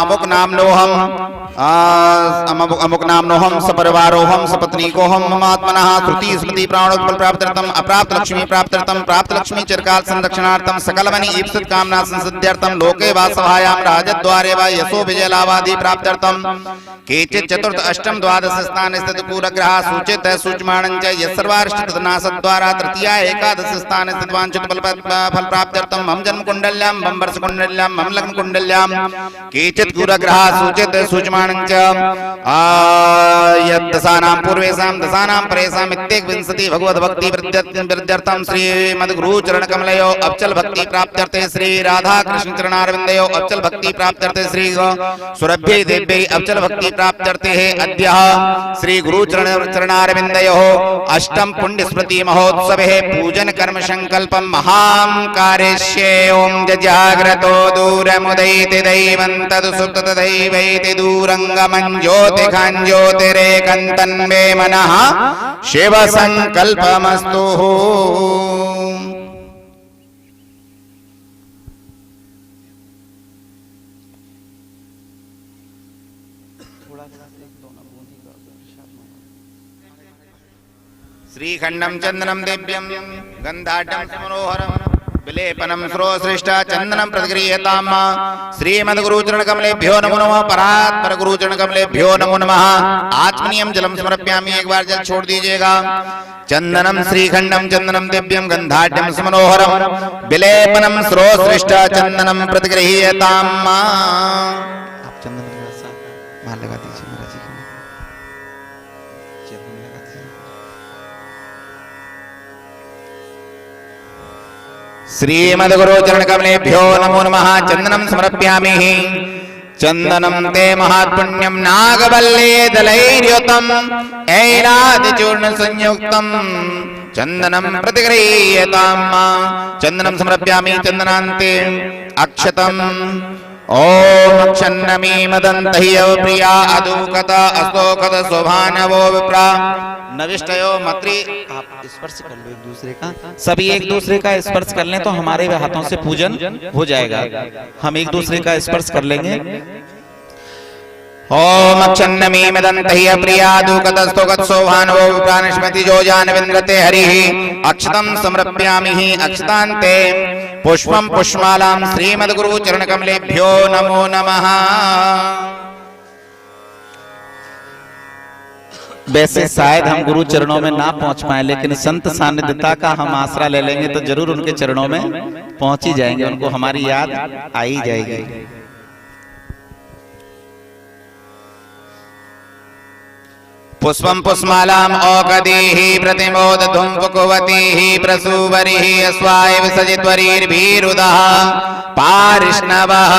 अमुक नामनोहम अमुक नामनोहम सपरिवारोहम सपत्नीकोहम ममात्मनः श्रुति स्मृति प्राणोत्पल प्राप्त्यर्थम अप्राप्त लक्ष्मी प्राप्त्यर्थम प्राप्त लक्ष्मी चिरकाल संरक्षणार्थम सकलमणि ईप्सित कामना संसिद्ध्यर्थम लोके वा सभायां राजद्वारे वा यशो विजय लाभादि प्राप्त्यर्थम केचित् चतुर्थ अष्टम द्वादश स्थान स्थित पूरग्रह सूचित सूक्ष्माणं च यस्सर्वारिष्टनासद् द्वारा तृतीया एकादश स्थान स्थित वांछित फल प्राप्त्यर्थम हम जन्म कुंडल्यां हम वर्ष कुंडल्यां हम लग्न कुंडल्यां केचित् पूरग्रह सूचित सूक्ष्माणं च यद्दशानां पूर्वेषां दशानां परेषां इत्येक विंशति भगवद भक्ति वृद्ध्यर्थम श्रीमद् गुरु चरण कमलयो अचल भक्ति प्राप्त्यर्थे श्री राधा कृष्ण चरणारविंदयो अचल भक्ति प्राप्त्यर्थे श्री सुरभ्यै देव्यै अचल भक्ति प्राप्त्यर्थे अद्य श्री गुरु चरणारविंदयो अष्टम पुण्य स्मृति महोत्सवे पूजन कर्म संकल्पम महां कारयिष्ये ओम जाग्रतो दूरमुदैति दैवं तदुसुप्त तदैवैति दूरंगमं ज्योतिखां ज्योतिरेकन्तन्मे मनः शिव संकल्पमस्तु। श्रीखंडम चंदनम दिव्यम गंधाढ्यम मनोहरम विलेपनम श्रोसृष्टा चंदनम प्रतिगृह्यताम श्रीमद्गुरुचरण कमलेभ्यो नमो नमः परात्पर गुरुचरण कमलेभ्यो नमो नमः। आत्मनियम जलम समर्पयामि, एक बार जल छोड़ दीजिएगा। चंदनम श्रीखंडम चंदनम दिव्यम गंधाढ्यम मनोहरम विलेपनम श्रोसृष्टा चंदनम प्रतिगृह्यताम। आप चंदन का माल लगा दीजिए महाराज जी श्रीमद्गुरुचरण कमलेभ्यो नमो नमः। चंदनम समर्पयामि। चंदनम ते महात्पुण्यम नागवल्ले दलैर्युतम ऐरादिचूर्ण संयुक्तम चंदनम प्रतिगृह्यताम। चंदनम समर्पयामि। चंदनान्ते अक्षतम ओम क्षन्नमी मदन्तह्य प्रिया अदुकता अस्तोकत शोभानवो विप्रा नविष्टयो मत्री। आप स्पर्श कर लो एक दूसरे का, सभी एक दूसरे का स्पर्श कर लें तो हमारे हाथों से पूजन हो जाएगा। हम एक दूसरे का स्पर्श कर लेंगे। ओम क्षन्नमी मदन्तह्य प्रिया अदुकतस्तोकत शोभानवो विप्रा निष्मति जोजान विन्द्रते हरिः। अक्षतं समर्पयामि। अक्षतान्ते पुष्पम पुष्पमालां श्रीमद्गुरु चरण कमलेभ्यो नमो नमः। वैसे शायद हम गुरु चरणों में ना पहुंच पाए, लेकिन संत सानिध्यता का हम आसरा ले लेंगे तो जरूर उनके चरणों में पहुंच ही जाएंगे, उनको हमारी याद आ ही जाएगी। पुष्पम पुष्पमालाम औकदीः प्रतिमोद धूमपुकवतीः प्रसूवरीः अस्वाय विसजित्वरीर्भीरुदः पारिष्णवः।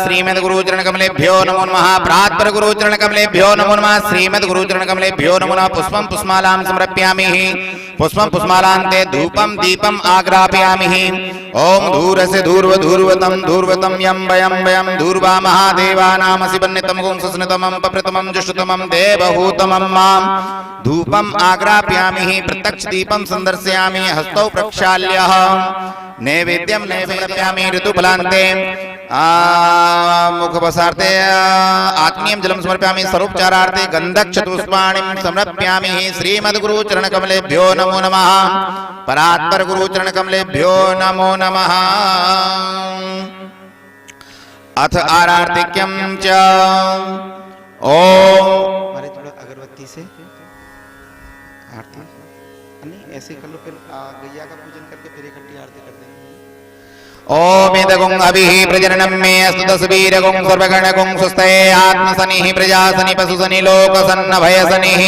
श्रीमद्गुरुचरण कमलेभ्यो नमो नमः। प्रातपर गुरुचरण कमलेभ्यो नमो नमः। श्रीमद्गुरुचरण कमलेभ्यो नमो नमः। पुष्पम पुष्पमालां समर्पयामि। पुष्पम पुष्पमालान्ते धूपम दीपम आग्रापयामि। ओम धूरस्य धूर्व धूर्वतम धूर्वतम यम वयम वयम धूर्वा महादेवानामसि वन्नितम गुं सुस्नितमं पप्रतमं जुष्टतमं देवहूतमं मां धूपम आग्रापयामि। प्रत्यक्ष दीपम संदर्शयामि। हस्तौ प्रक्षाल्य नैवेद्यम नैवेद्यामि। ऋतुफलान्ते मुखपसार्थे आत्मीयं जलं समर्पयामि। स्वरूपचारार्थे गन्धक्षतुष्पाणिं समर्पयामि। श्रीमद्गुरुचरण कमलेभ्यो नमो नमः। परात्पर गुरुचरण कमलेभ्यो नमो नमः। अथ आरार्तिक्यं च ओम हमारे थोड़ा अगरबत्ती से आरती नहीं ऐसे कर लो, फिर गैया का पूजन करके फिर इकट्ठी आरती कर देंगे। ओम इदगुं अभिः प्रजननं मे अस्तु तस्वीरगुं सर्वगणगुं सुस्तये आत्मसनिः प्रजासनि पशुसनि लोकसन्नभयसनिः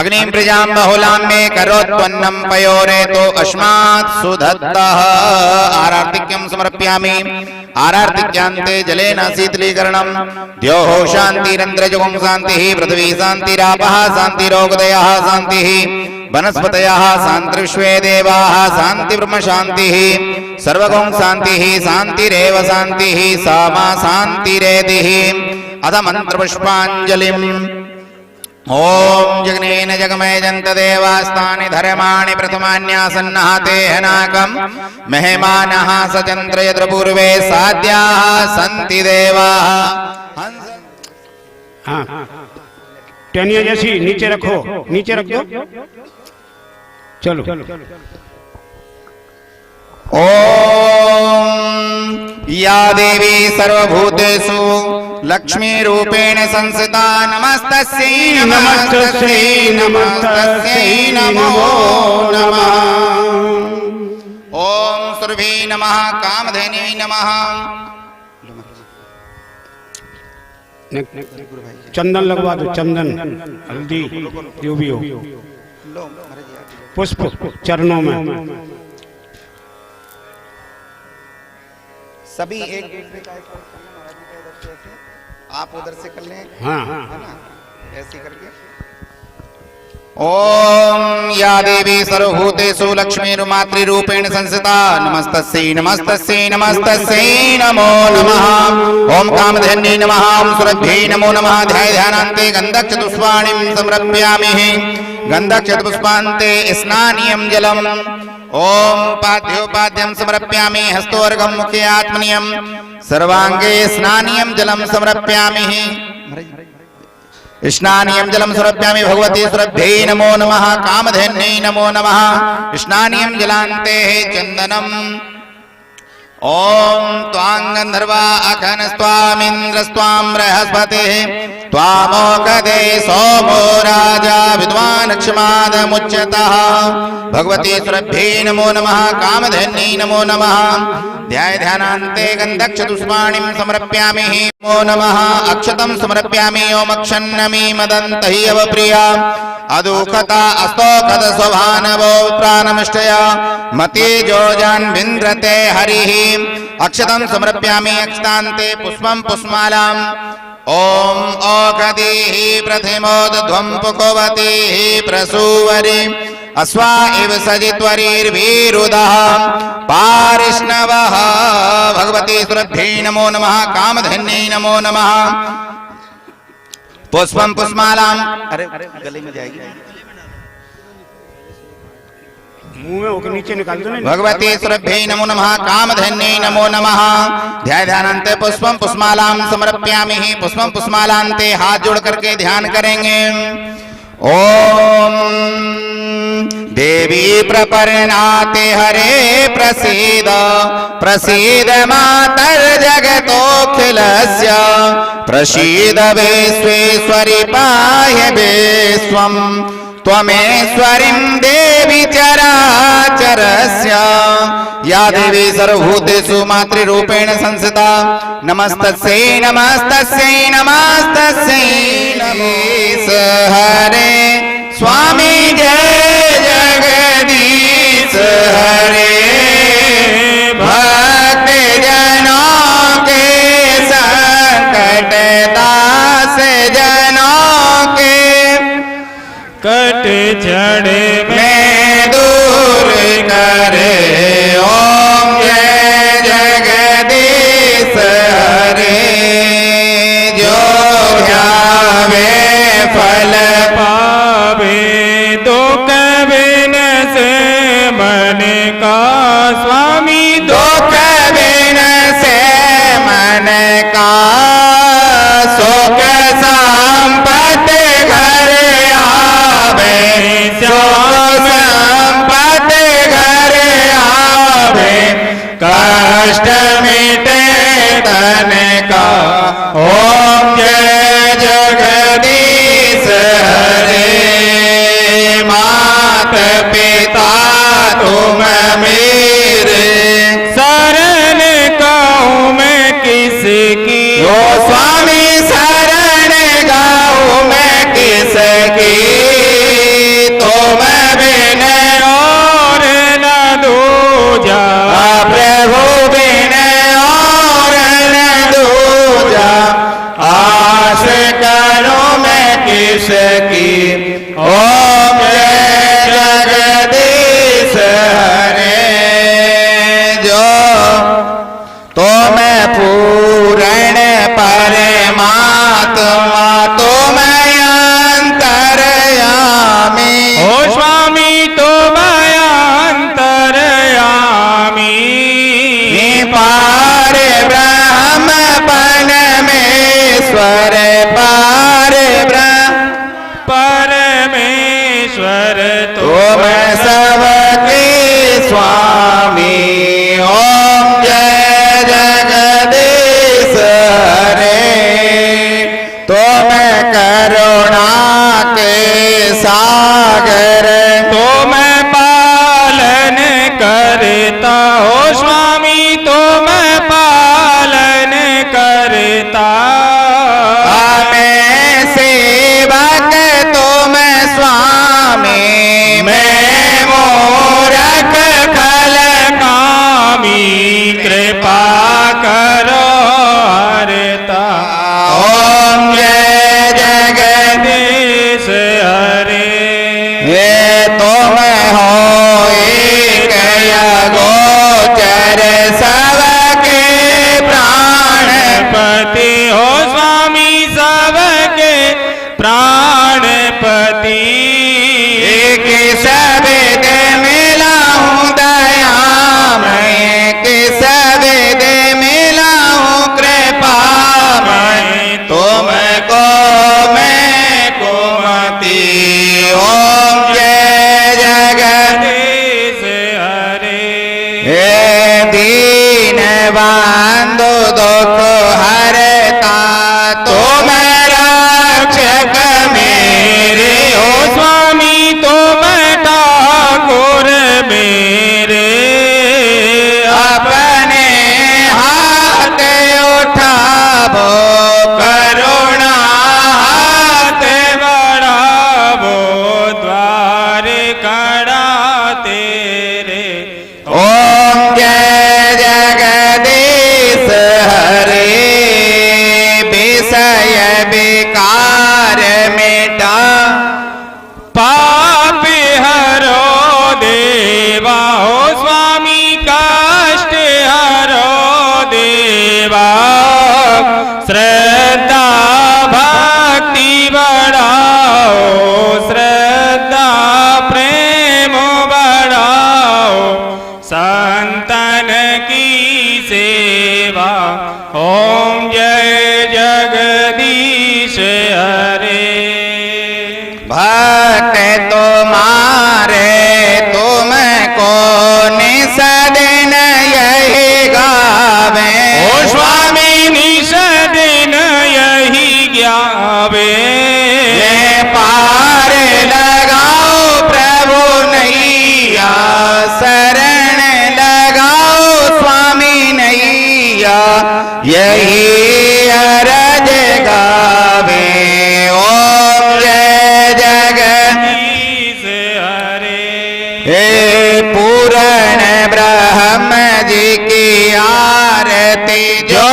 अग्निं प्रजां बहुलां मे करोत्पन्नं पयोरेतो अस्मात् सुधत्तः। आरार्तिक्यं समर्पयामि। आरार्तिक्यांते जलेन शीतलीकरणं द्योः शान्तिरन्ध्रजुगुं शान्तिः पृथ्वी शान्तिरापः शान्तिरोगदयः शान्तिः वनस्पतयः शान्तिर्विश्वे देवाः शान्तिर्ब्रह्म शान्तिः सर्वगुं शान्तिः शान्तिरेव शान्तिः सा मा शान्तिरेधिः। अथ मन्त्रपुष्पाञ्जलिम् ओम जगनेन जगमयजन्त देवास्तानि धर्माणि प्रथमान्यासन्नहाते हनाकं मेहमानः सचन्द्र यत्र पूर्वे साध्याः सन्ति देवाः। हाँ टहनिया जैसी नीचे रखो, नीचे रख दो। चलो ओम या देवी सर्वभूतेषु लक्ष्मी रूपेण संस्थिता नमस्तस्यै नमस्तस्यै नमस्तस्यै नमो नमः। ओम सुरभि नमः कामधेनुवे नमः। चंदन लगवा दो, चंदन हल्दी जो भी हो, पुष्प चरणों में। सभी एक दूसरे का आप उधर से कर लें, हाँ है ना, ऐसे करके। ओम या देवी सर्वभूतेषु लक्ष्मीर्मातृरूपेण संस्थिता नमस्तस्यै नमस्तस्यै नमस्तस्यै नमो नमः। ओम कामधेन्यै नमः। ओम सुरभ्यै नमो नमः। ध्यानान्ते गन्धक्षतुष्पाणिं समर्पयामि। गन्धक्षतपुष्पान्ते स्नानीयं जलम्। ओम पाद्योपाद्यं समर्पयामि। हस्तोर्घं मुखे आत्मनीयं सर्वांगे स्नानीयं जलं समर्पयामि। स्नानीयं जलं समर्पयामि। भगवती सुरभ्यै नमो नमः। कामधेन्यै नमो नमः। स्नानीयं जलान्ते चन्दनम्। ओम त्वां गन्धर्वा अखनस्त्वामिन्द्रस्त्वां बृहस्पतिः त्वामोकदे सोमो राजा विद्वान् क्षमादमुच्यतः। भगवती सुरभ्यै नमो नमः। कामधेन्यै नमो नमः। ध्यानान्ते गन्धक्षतुष्पाणिं समर्पयामि। नमो नमः। अक्षतं समर्पयामि। ओम अक्षन्नमि मदन्तहि अवप्रिया अदुःखता अस्तोकद स्वभानवो प्राणमिष्टया मति जोजान् विन्द्रते हरिः। अक्षतं समर्पयामि। अक्षतान्ते पुष्पं पुष्पमालाम्। ओम ओकदीः प्रथिमोदध्वं पुकोवतीः प्रसूवरी अश्वा इव सजित्वरीर्वीरुदः पारिष्णवः। भगवती सुरभ्यै नमो नमः। कामधेन्यै नमो नमः। पुष्पं पुष्पमालाम्। अरे गले में जाएगी, मुंह में होकर नीचे निकाल दो। भगवती सुरभ्यै नमो नमः। कामधेन्यै नमो नमः। ध्यानान्ते पुष्पं पुष्पमालां समर्पयामि। पुष्पं पुष्पमालान्ते हाथ जोड़ करके ध्यान करेंगे। ओम देवी प्रपन्नाते हरे प्रसीद प्रसीद मातर्जगतोऽखिलस्य प्रसीद विश्वेश्वरि पाहि विश्वं त्वमेश्वरीं देवी चराचरस्य। या देवी सर्वभूतेषु मातृरूपेण संस्थिता नमस्तस्यै नमस्तस्यै नमस्तस्यै नमो हरे। स्वामी जय जगदीश हरे। भक्त जनों के संकट दास जनों के कट जड़ में दूर करे। ओम जय जगदीश हरे। जो ध्यावे फल पावे तो कबिन से मन का स्वामी। दुख बिन से मन का सुख संपत्ति घर आवे। सुख संपत्ति घर आवे। कष्ट मिटे तन का। ओम जय जगदीश हरे। मात पिता तुम मेरे शरण कहूँ मैं किसकी। ओ स्वामी शरण गाऊं मैं किसकी। तुम बिन और न दूजा प्रभु बिन और न दूजा। आस करूं मैं किसकी। ओम जय जगदीश हरे। जो तो मैं पूर्ण परमात्मा तुम अंतर श्रद्धा भक्ति बढ़ाओ, श्रद्धा प्रेम बढ़ाओ, संतन की सेवा। ओम जय जगदीश हरे। भक्त तुम्हारे तुमको निस दिन यही गावे। ओ स्वामी निस दिन यही गावे। ये पार लगाओ प्रभु नैया, शरण लगाओ स्वामी नैया, यही अरज गावे। ओम जय जगदीश हरे। हे पूर्ण ब्रह्म जी की आरती जो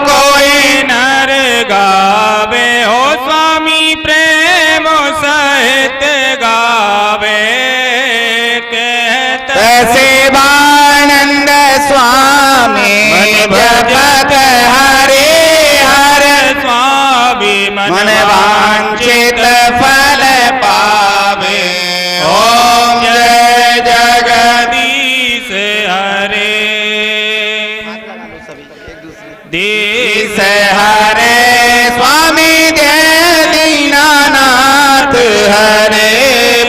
कोई नर गावे, हो स्वामी प्रेम सहित गावे। कहते शिवानंद स्वामी जपत हरे हर, स्वामी मन वांछित फल पावे। ओम जय जगदीश हरे। दीश हरे स्वामी जय दीनानाथ हरे,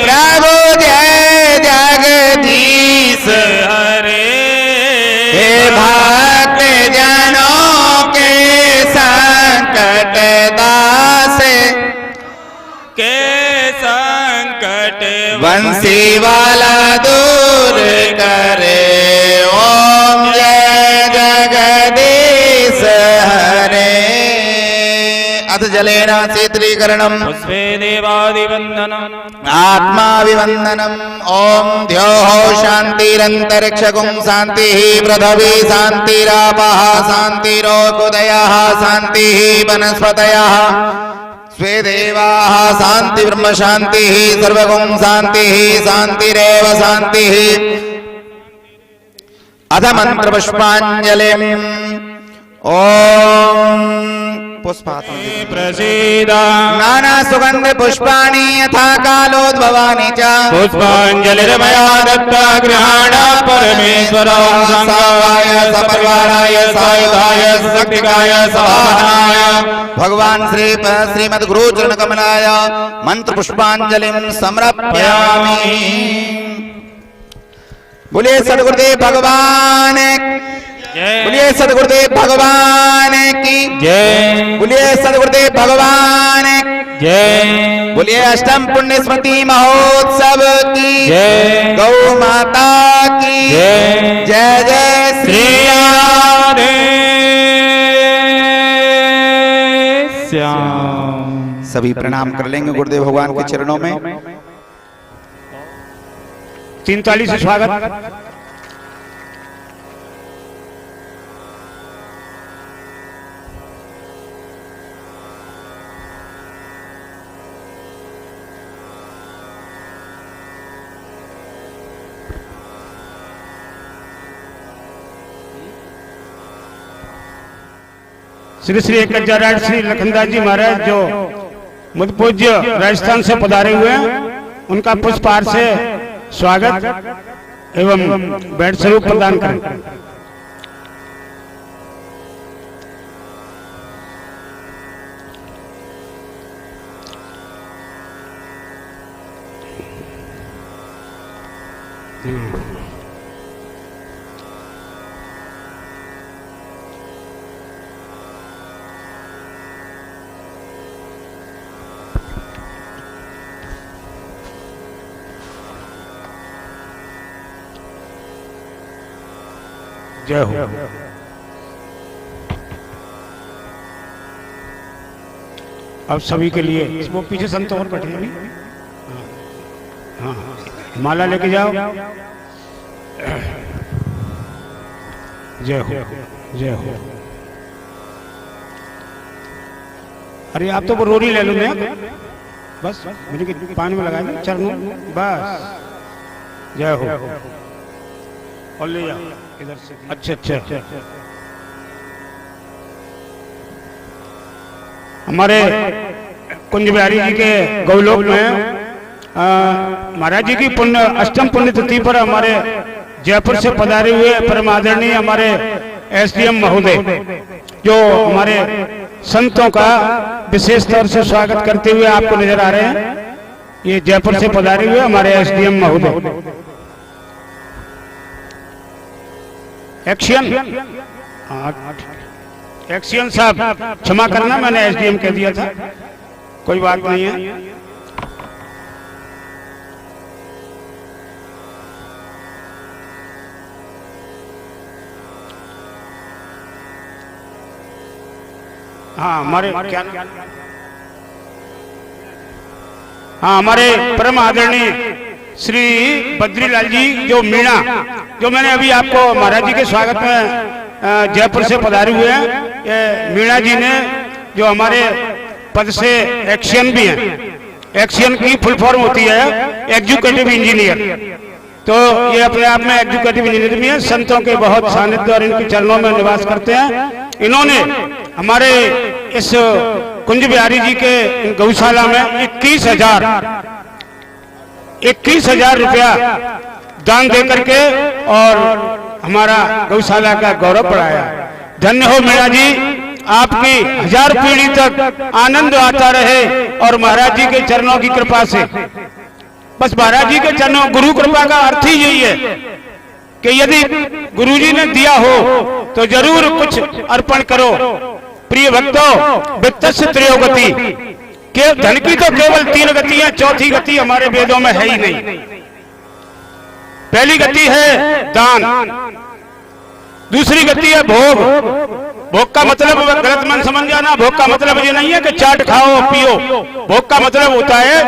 प्रभु जय जगदीश हरे। हे भक्त जनों के संकट दास, के संकट बंसी वाला दूर करे। ओम जय जगदीश हरे। अथ जलेन शीतलीकरणम् पुष्पे देवादिवन्दनम् आत्माभिवन्दनम्। ओम द्योः शान्तिरन्तरिक्षगुं शान्तिः, पृथिवी शान्तिरापः शान्तिरोकुदयः, शान्तिः वनस्पतयः स्वे देवाः, शान्ति ब्रह्म शान्तिः, सर्वगुं शान्तिः, शान्तिरेव शान्तिः। अथ मंत्र पुष्पाञ्जलिम्। ओम पुष्पातम् प्रसीदा नाना सुगंध पुष्पाणि यथा कालोद्भवानि च, पुष्पाञ्जलिर्मया दत्ता गृहाण परमेश्वर। संगाय सपरिवाराय सायुधाय शक्तिकाय सभावनाय भगवान श्रीमद् गुरु चरण कमलाय मंत्र पुष्पांजलिं समर्पयामि। बोलिए सद्गुरुदेव भगवान, बोलिए सद्गुरुदेव भगवान की जय। बोलिए सद्गुरुदेव भगवान, जय। बोलिए अष्टम पुण्य स्मृति महोत्सव की जय। गौ माता की जय। जय जय श्री श्री श्याम। सभी प्रणाम कर लेंगे गुरुदेव भगवान के चरणों में। 3 ताली से स्वागत। श्री श्री एक श्री लखनदास जी महाराज जो मुझ पूज्य राजस्थान से पधारे हुए हैं, उनका पुष्पहार से स्वागत एवं भेंट स्वरूप प्रदान करें। जय हो। अब सभी के लिए वो पीछे संत और बैठे हैं। हाँ हाँ, माला लेके जाओ। जय हो, जय हो। अरे आप तो वो रोरी ले लो ना, बस मुझे पानी में लगा दो चरणों, बस। जय हो। और ले जाओ इधर से। अच्छा अच्छा। हमारे कुंज बिहारी जी के गौलोक में महाराज जी की अष्टम पुण्यतिथि पर हमारे जयपुर से पधारे हुए परम आदरणीय हमारे एसडीएम महोदय जो हमारे संतों का विशेष तौर से स्वागत करते हुए आपको नजर आ रहे हैं। ये जयपुर से पधारे हुए हमारे एसडीएम महोदय। एक्शन एक्शन साहब, क्षमा करना, मैंने एसडीएम कह दिया था, कोई बात नहीं है। हाँ हमारे क्या, हाँ हमारे परम आदरणीय श्री बद्रीलाल जी जो मीणा, जो मैंने अभी आपको महाराज जी के स्वागत में जयपुर से पधारे हुए हैं, ये मीणा जी ने जो हमारे पद से एक्शन भी हैं, एक्शन की फुल फॉर्म होती है एग्जीक्यूटिव इंजीनियर, तो ये अपने आप में एग्जीक्यूटिव इंजीनियर भी है, संतों के बहुत सानिध्य और इनके चरणों में निवास करते हैं। इन्होंने हमारे इस कुंज बिहारी जी के गौशाला में 21,000 रुपया दान दे करके और हमारा गौशाला का गौरव बढ़ाया। धन्य हो मीणा जी, आपकी 1000 पीढ़ी तक आनंद आता रहे और महाराज जी के चरणों की कृपा से, बस महाराज जी के चरणों, गुरु कृपा का अर्थ ही यही है कि यदि गुरु जी ने दिया हो तो जरूर कुछ अर्पण करो। प्रिय भक्तों, वित्तस्य त्रयो गति, के धन की तो केवल 3 गतियां, चौथी गति हमारे वेदों में है ही नहीं। पहली गति है दान, दूसरी गति है भोग। भोग का मतलब गलत मन समझ जाना, भोग का मतलब ये नहीं है कि चाट खाओ पियो, भोग का मतलब होता है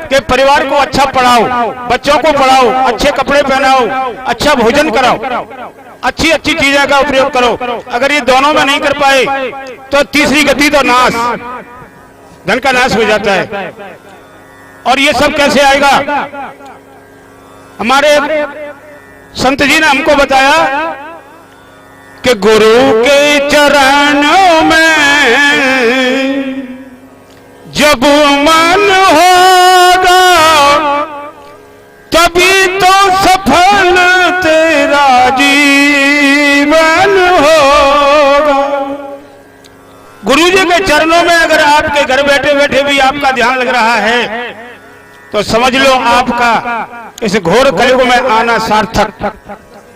कि परिवार को अच्छा पढ़ाओ, बच्चों को पढ़ाओ, अच्छे कपड़े पहनाओ, अच्छा भोजन कराओ, अच्छी अच्छी चीजों का उपयोग करो। अगर ये दोनों में नहीं कर पाए तो तीसरी गति तो नाश, धन का नाश हो जाता है। और ये सब कैसे आएगा? हमारे संत जी ने हमको बताया कि गुरु के चरणों में जब मन होगा तभी तो सफल तेरा जीवन होगा। गुरु जी के चरणों में अगर आपके घर बैठे बैठे भी आपका ध्यान लग रहा है तो समझ लो आपका इस घोर कलयुग में आना सार्थक,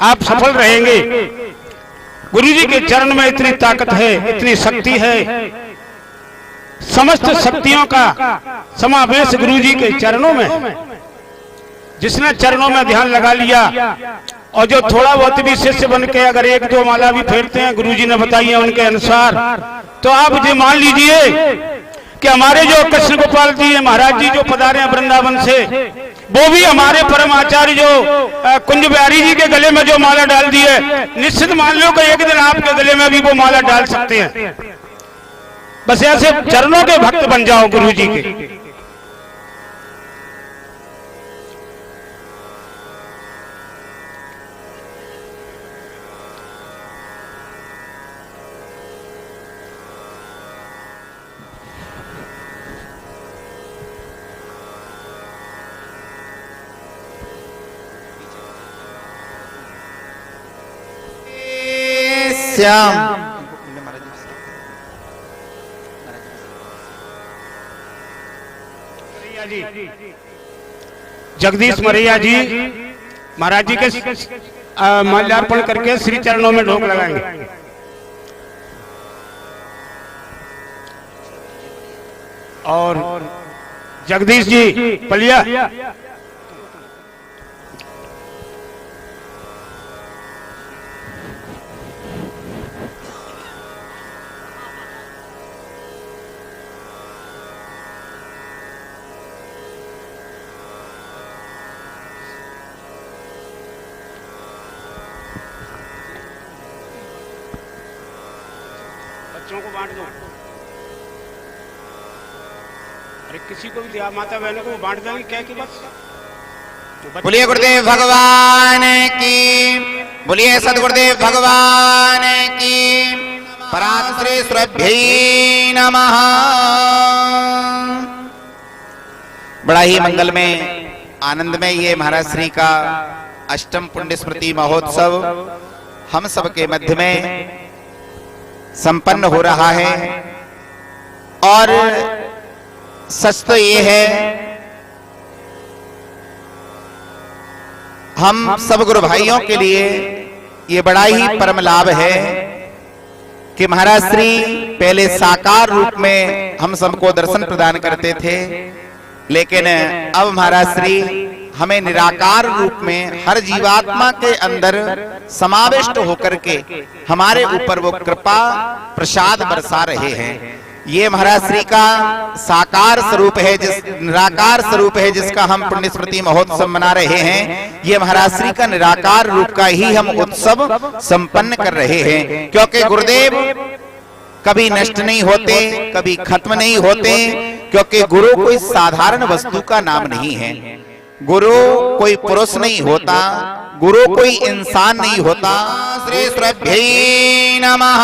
आप सफल रहेंगे। गुरु जी के चरण में इतनी ताकत है, इतनी शक्ति है, समस्त शक्तियों का समावेश गुरु जी के चरणों में। जिसने चरणों में ध्यान लगा लिया और जो थोड़ा बहुत भी शिष्य बन के अगर 1-2 माला भी फेरते हैं गुरु जी ने बताई है उनके अनुसार, तो आप ये मान लीजिए कि हमारे जो कृष्ण गोपाल जी महाराज जी जो पधारे हैं वृंदावन से, वो भी हमारे परम आचार्य जो कुंज बिहारी जी के गले में जो माला डाल दी है, निश्चित मान लो कि एक दिन आपके गले में भी वो माला डाल सकते हैं। बस ऐसे चरणों के भक्त बन जाओ गुरु जी के। श्याम जगदीश मरैया जी महाराज जी के माल्यार्पण करके श्री चरणों में ढोक लगाएंगे। और जगदीश जी पलिया बच्चों को बांट दो। अरे किसी को भी दिया, माता बहनों को बांट देंगे क्या कि बस। बोलिए गुरुदेव भगवान की, बोलिए सदगुरुदेव भगवान की। पराश्री सुरभ्यै नमः। बड़ा ही मंगल में आनंद में ये महाराज श्री का अष्टम पुण्य स्मृति महोत्सव हम सबके मध्य में संपन्न हो रहा है। और सच तो ये है, हम सब गुरु भाइयों के लिए ये बड़ा ही परम लाभ है कि महाराज श्री पहले साकार रूप में हम सबको दर्शन प्रदान करते थे, लेकिन अब महाराज श्री हमें निराकार रूप में हर जीवात्मा के अंदर समाविष्ट होकर के हमारे ऊपर वो कृपा प्रसाद बरसा रहे हैं। ये महाराज श्री का साकार स्वरूप है, जिस निराकार स्वरूप है जिसका हम पुण्य स्मृति महोत्सव मना रहे हैं। ये महाराज श्री का निराकार रूप का ही हम उत्सव संपन्न कर रहे हैं, क्योंकि गुरुदेव कभी नष्ट नहीं होते, कभी खत्म नहीं होते, क्योंकि गुरु कोई साधारण वस्तु का नाम नहीं है। गुरु कोई पुरुष नहीं होता, गुरु कोई इंसान नहीं होता। श्री सुरभ्यै नमः।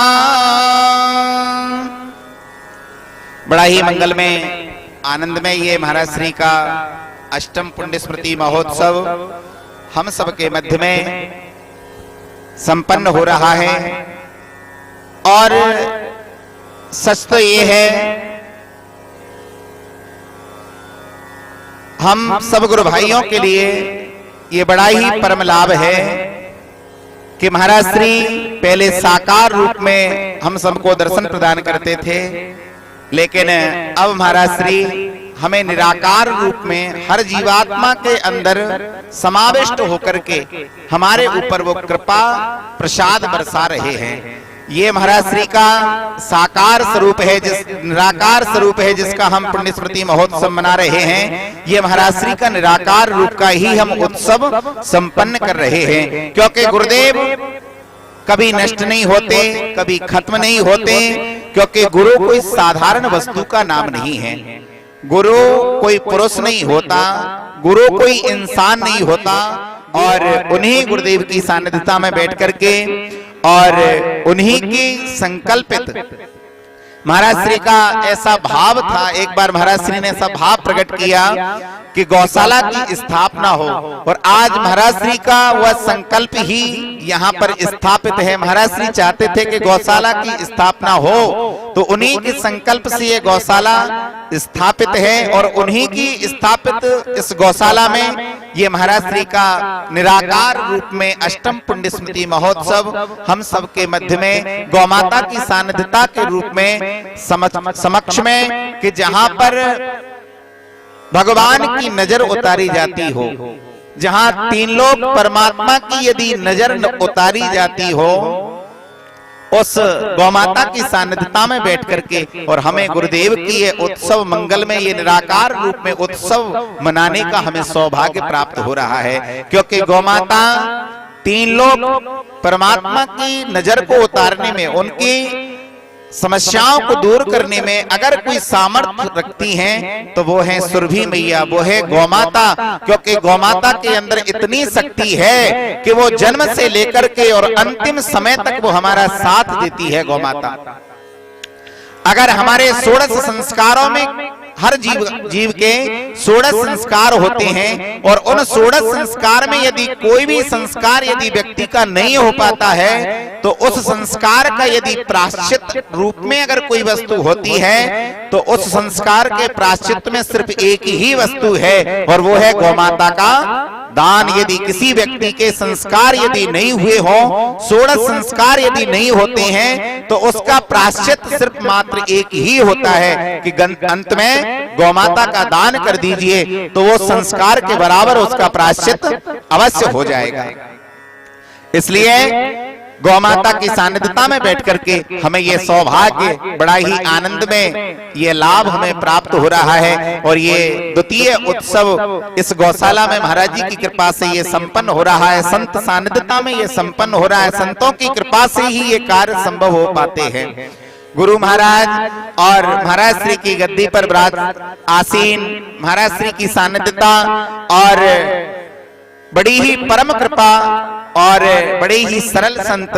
बड़ा ही मंगल में आनंद में ये महाराज श्री का अष्टम पुण्य स्मृति महोत्सव हम सबके मध्य में संपन्न हो रहा है। और सच तो ये है, हम सब गुरु भाइयों के लिए ये बड़ा ही परम लाभ है कि महाराज श्री पहले साकार रूप में हम सबको दर्शन प्रदान करते थे, लेकिन अब महाराज श्री हमें निराकार रूप में हर जीवात्मा के अंदर समाविष्ट होकर के हमारे ऊपर वो कृपा प्रसाद बरसा रहे हैं। ये महाराज श्री का साकार स्वरूप है, जिस निराकार स्वरूप है जिसका हम पुण्य स्मृति महोत्सव मना रहे हैं। ये महाराज श्री का निराकार रूप का ही हम उत्सव संपन्न कर रहे हैं, क्योंकि गुरुदेव कभी नष्ट नहीं होते, कभी खत्म नहीं होते, क्योंकि गुरु कोई साधारण वस्तु का नाम नहीं है। गुरु कोई पुरुष नहीं होता, गुरु कोई इंसान नहीं होता। और उन्हीं गुरुदेव की सानिध्यता में बैठ करके और उन्हीं की संकल्पित महाराज श्री का ऐसा भाव था, एक बार महाराज श्री ने ऐसा भाव प्रकट किया कि गौशाला की स्थापना हो, और आज महाराज श्री का वह संकल्प ही यहाँ पर स्थापित है। महाराज श्री चाहते थे कि गौशाला की स्थापना हो, तो उन्हीं के संकल्प से ये गौशाला स्थापित है। और उन्हीं की स्थापित इस गौशाला में ये महाराज श्री का निराकार रूप में अष्टम पुण्य स्मृति महोत्सव हम सबके मध्य में गौमाता की सानिध्यता के रूप में समक्ष में, कि जहां पर भगवान की नजर उतारी जाती हो, जहां तीन लोग परमात्मा की यदि नजर उतारी जाती हो, उस गौमाता की सानिध्यता में बैठ करके और हमें गुरुदेव की ये उत्सव मंगल में ये निराकार रूप में उत्सव मनाने का हमें सौभाग्य प्राप्त हो रहा है। क्योंकि गौमाता तीन लोग परमात्मा की नजर को उतारने में, उनकी समस्याओं को दूर करने में अगर कोई सामर्थ्य रखती हैं तो वो है सुरभि मैया, वो है गौमाता। क्योंकि गौमाता के अंदर इतनी शक्ति है कि वो जन्म से लेकर के और अंतिम समय तक वो हमारा साथ देती है गौमाता। अगर हमारे 16 संस्कारों में हर जीव के 16 संस्कार होते हैं, और उन 16 संस्कार में यदि कोई भी संस्कार यदि व्यक्ति का नहीं हो पाता है, तो उस संस्कार का यदि प्रायश्चित रूप में अगर कोई वस्तु होती है, तो उस संस्कार के प्रायश्चित में सिर्फ एक ही वस्तु है, और वो है गौमाता का दान। यदि किसी व्यक्ति के संस्कार यदि नहीं हुए हों, 16 संस्कार यदि नहीं होते हैं, तो उसका प्रायश्चित सिर्फ मात्र एक ही होता है कि अंत में गौमाता का दान कर दीजिए, तो वो संस्कार के बराबर उसका प्रायश्चित अवश्य हो जाएगा। इसलिए गौमाता की सानिध्यता में बैठ करके हमें ये सौभाग्य, बड़ा ही आनंद में ये लाभ हमें प्राप्त हो रहा है। और ये द्वितीय उत्सव इस गौशाला में महाराज जी की कृपा से ये संपन्न हो रहा है, संत सानिध्यता में ये संपन्न हो रहा है। संतों की कृपा से ही ये कार्य संभव हो पाते हैं। गुरु महाराज और महाराज श्री की गद्दी पर आसीन महाराज श्री की सानिध्यता और बड़ी ही परम कृपा और बड़े ही सरल संत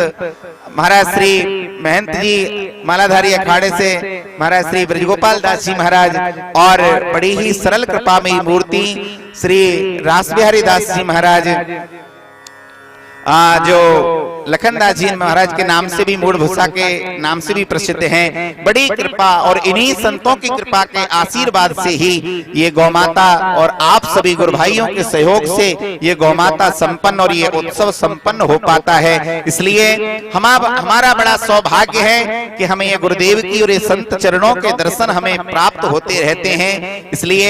महाराज श्री महंत जी मालाधारी अखाड़े से महाराज श्री ब्रजगोपाल दास जी महाराज और बड़ी ही सरल कृपा में मूर्ति श्री रास बिहारी दास जी महाराज जो लखनदास जी महाराज के नाम से भी मूढ़ भूसा के नाम से भी प्रसिद्ध हैं। बड़ी कृपा और इन्हीं संतों की कृपा के आशीर्वाद से ही ये गौमाता और आप सभी गुरु भाइयों के सहयोग से ये गौमाता संपन्न और ये उत्सव संपन्न हो पाता है। इसलिए हमारा बड़ा सौभाग्य है कि हमें ये गुरुदेव की और ये संत चरणों के दर्शन हमें प्राप्त होते रहते हैं। इसलिए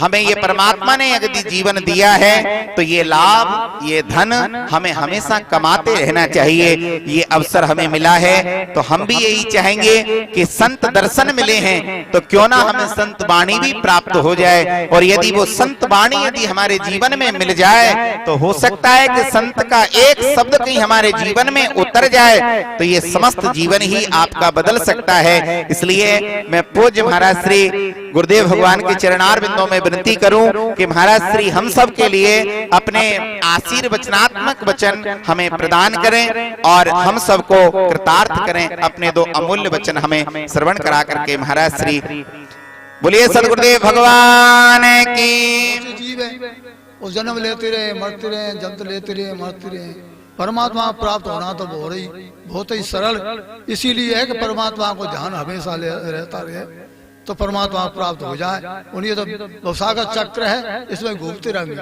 हमें ये परमात्मा ने यदि जीवन दिया है तो ये लाभ ये धन हमें हमेशा कमाते रहना चाहिए। ये अवसर हमें मिला है तो हम भी यही चाहेंगे कि संत दर्शन मिले हैं तो क्यों ना हमें संत वाणी भी प्राप्त हो जाए। और यदि वो संत वाणी यदि हमारे जीवन में मिल जाए तो हो सकता है कि संत का एक शब्द कहीं हमारे जीवन में उतर जाए तो ये समस्त जीवन ही आपका बदल सकता है। इसलिए मैं पूज्य महाराज श्री गुरुदेव भगवान के चरणार बिंदों में विनती करूं कि महाराज श्री हम सब के लिए अपने आशीर्वचनात्मक वचन हमें प्रदान करें और हम सबको कृतार्थ करें। अपने दो अमूल्य वचन हमें श्रवण करा करके महाराज श्री बोलिए सदगुरुदेव भगवान की। वो जन्म लेते रहे मरते रहे जन्म लेते रहे मरते रहे। परमात्मा प्राप्त होना तो बहुत ही सरल इसीलिए है कि परमात्मा को ध्यान हमेशा रहता रहे तो परमात्मा प्राप्त हो जाए। उन्हें तो व्यवसाय चक्र है इसमें घूमते रहेंगे।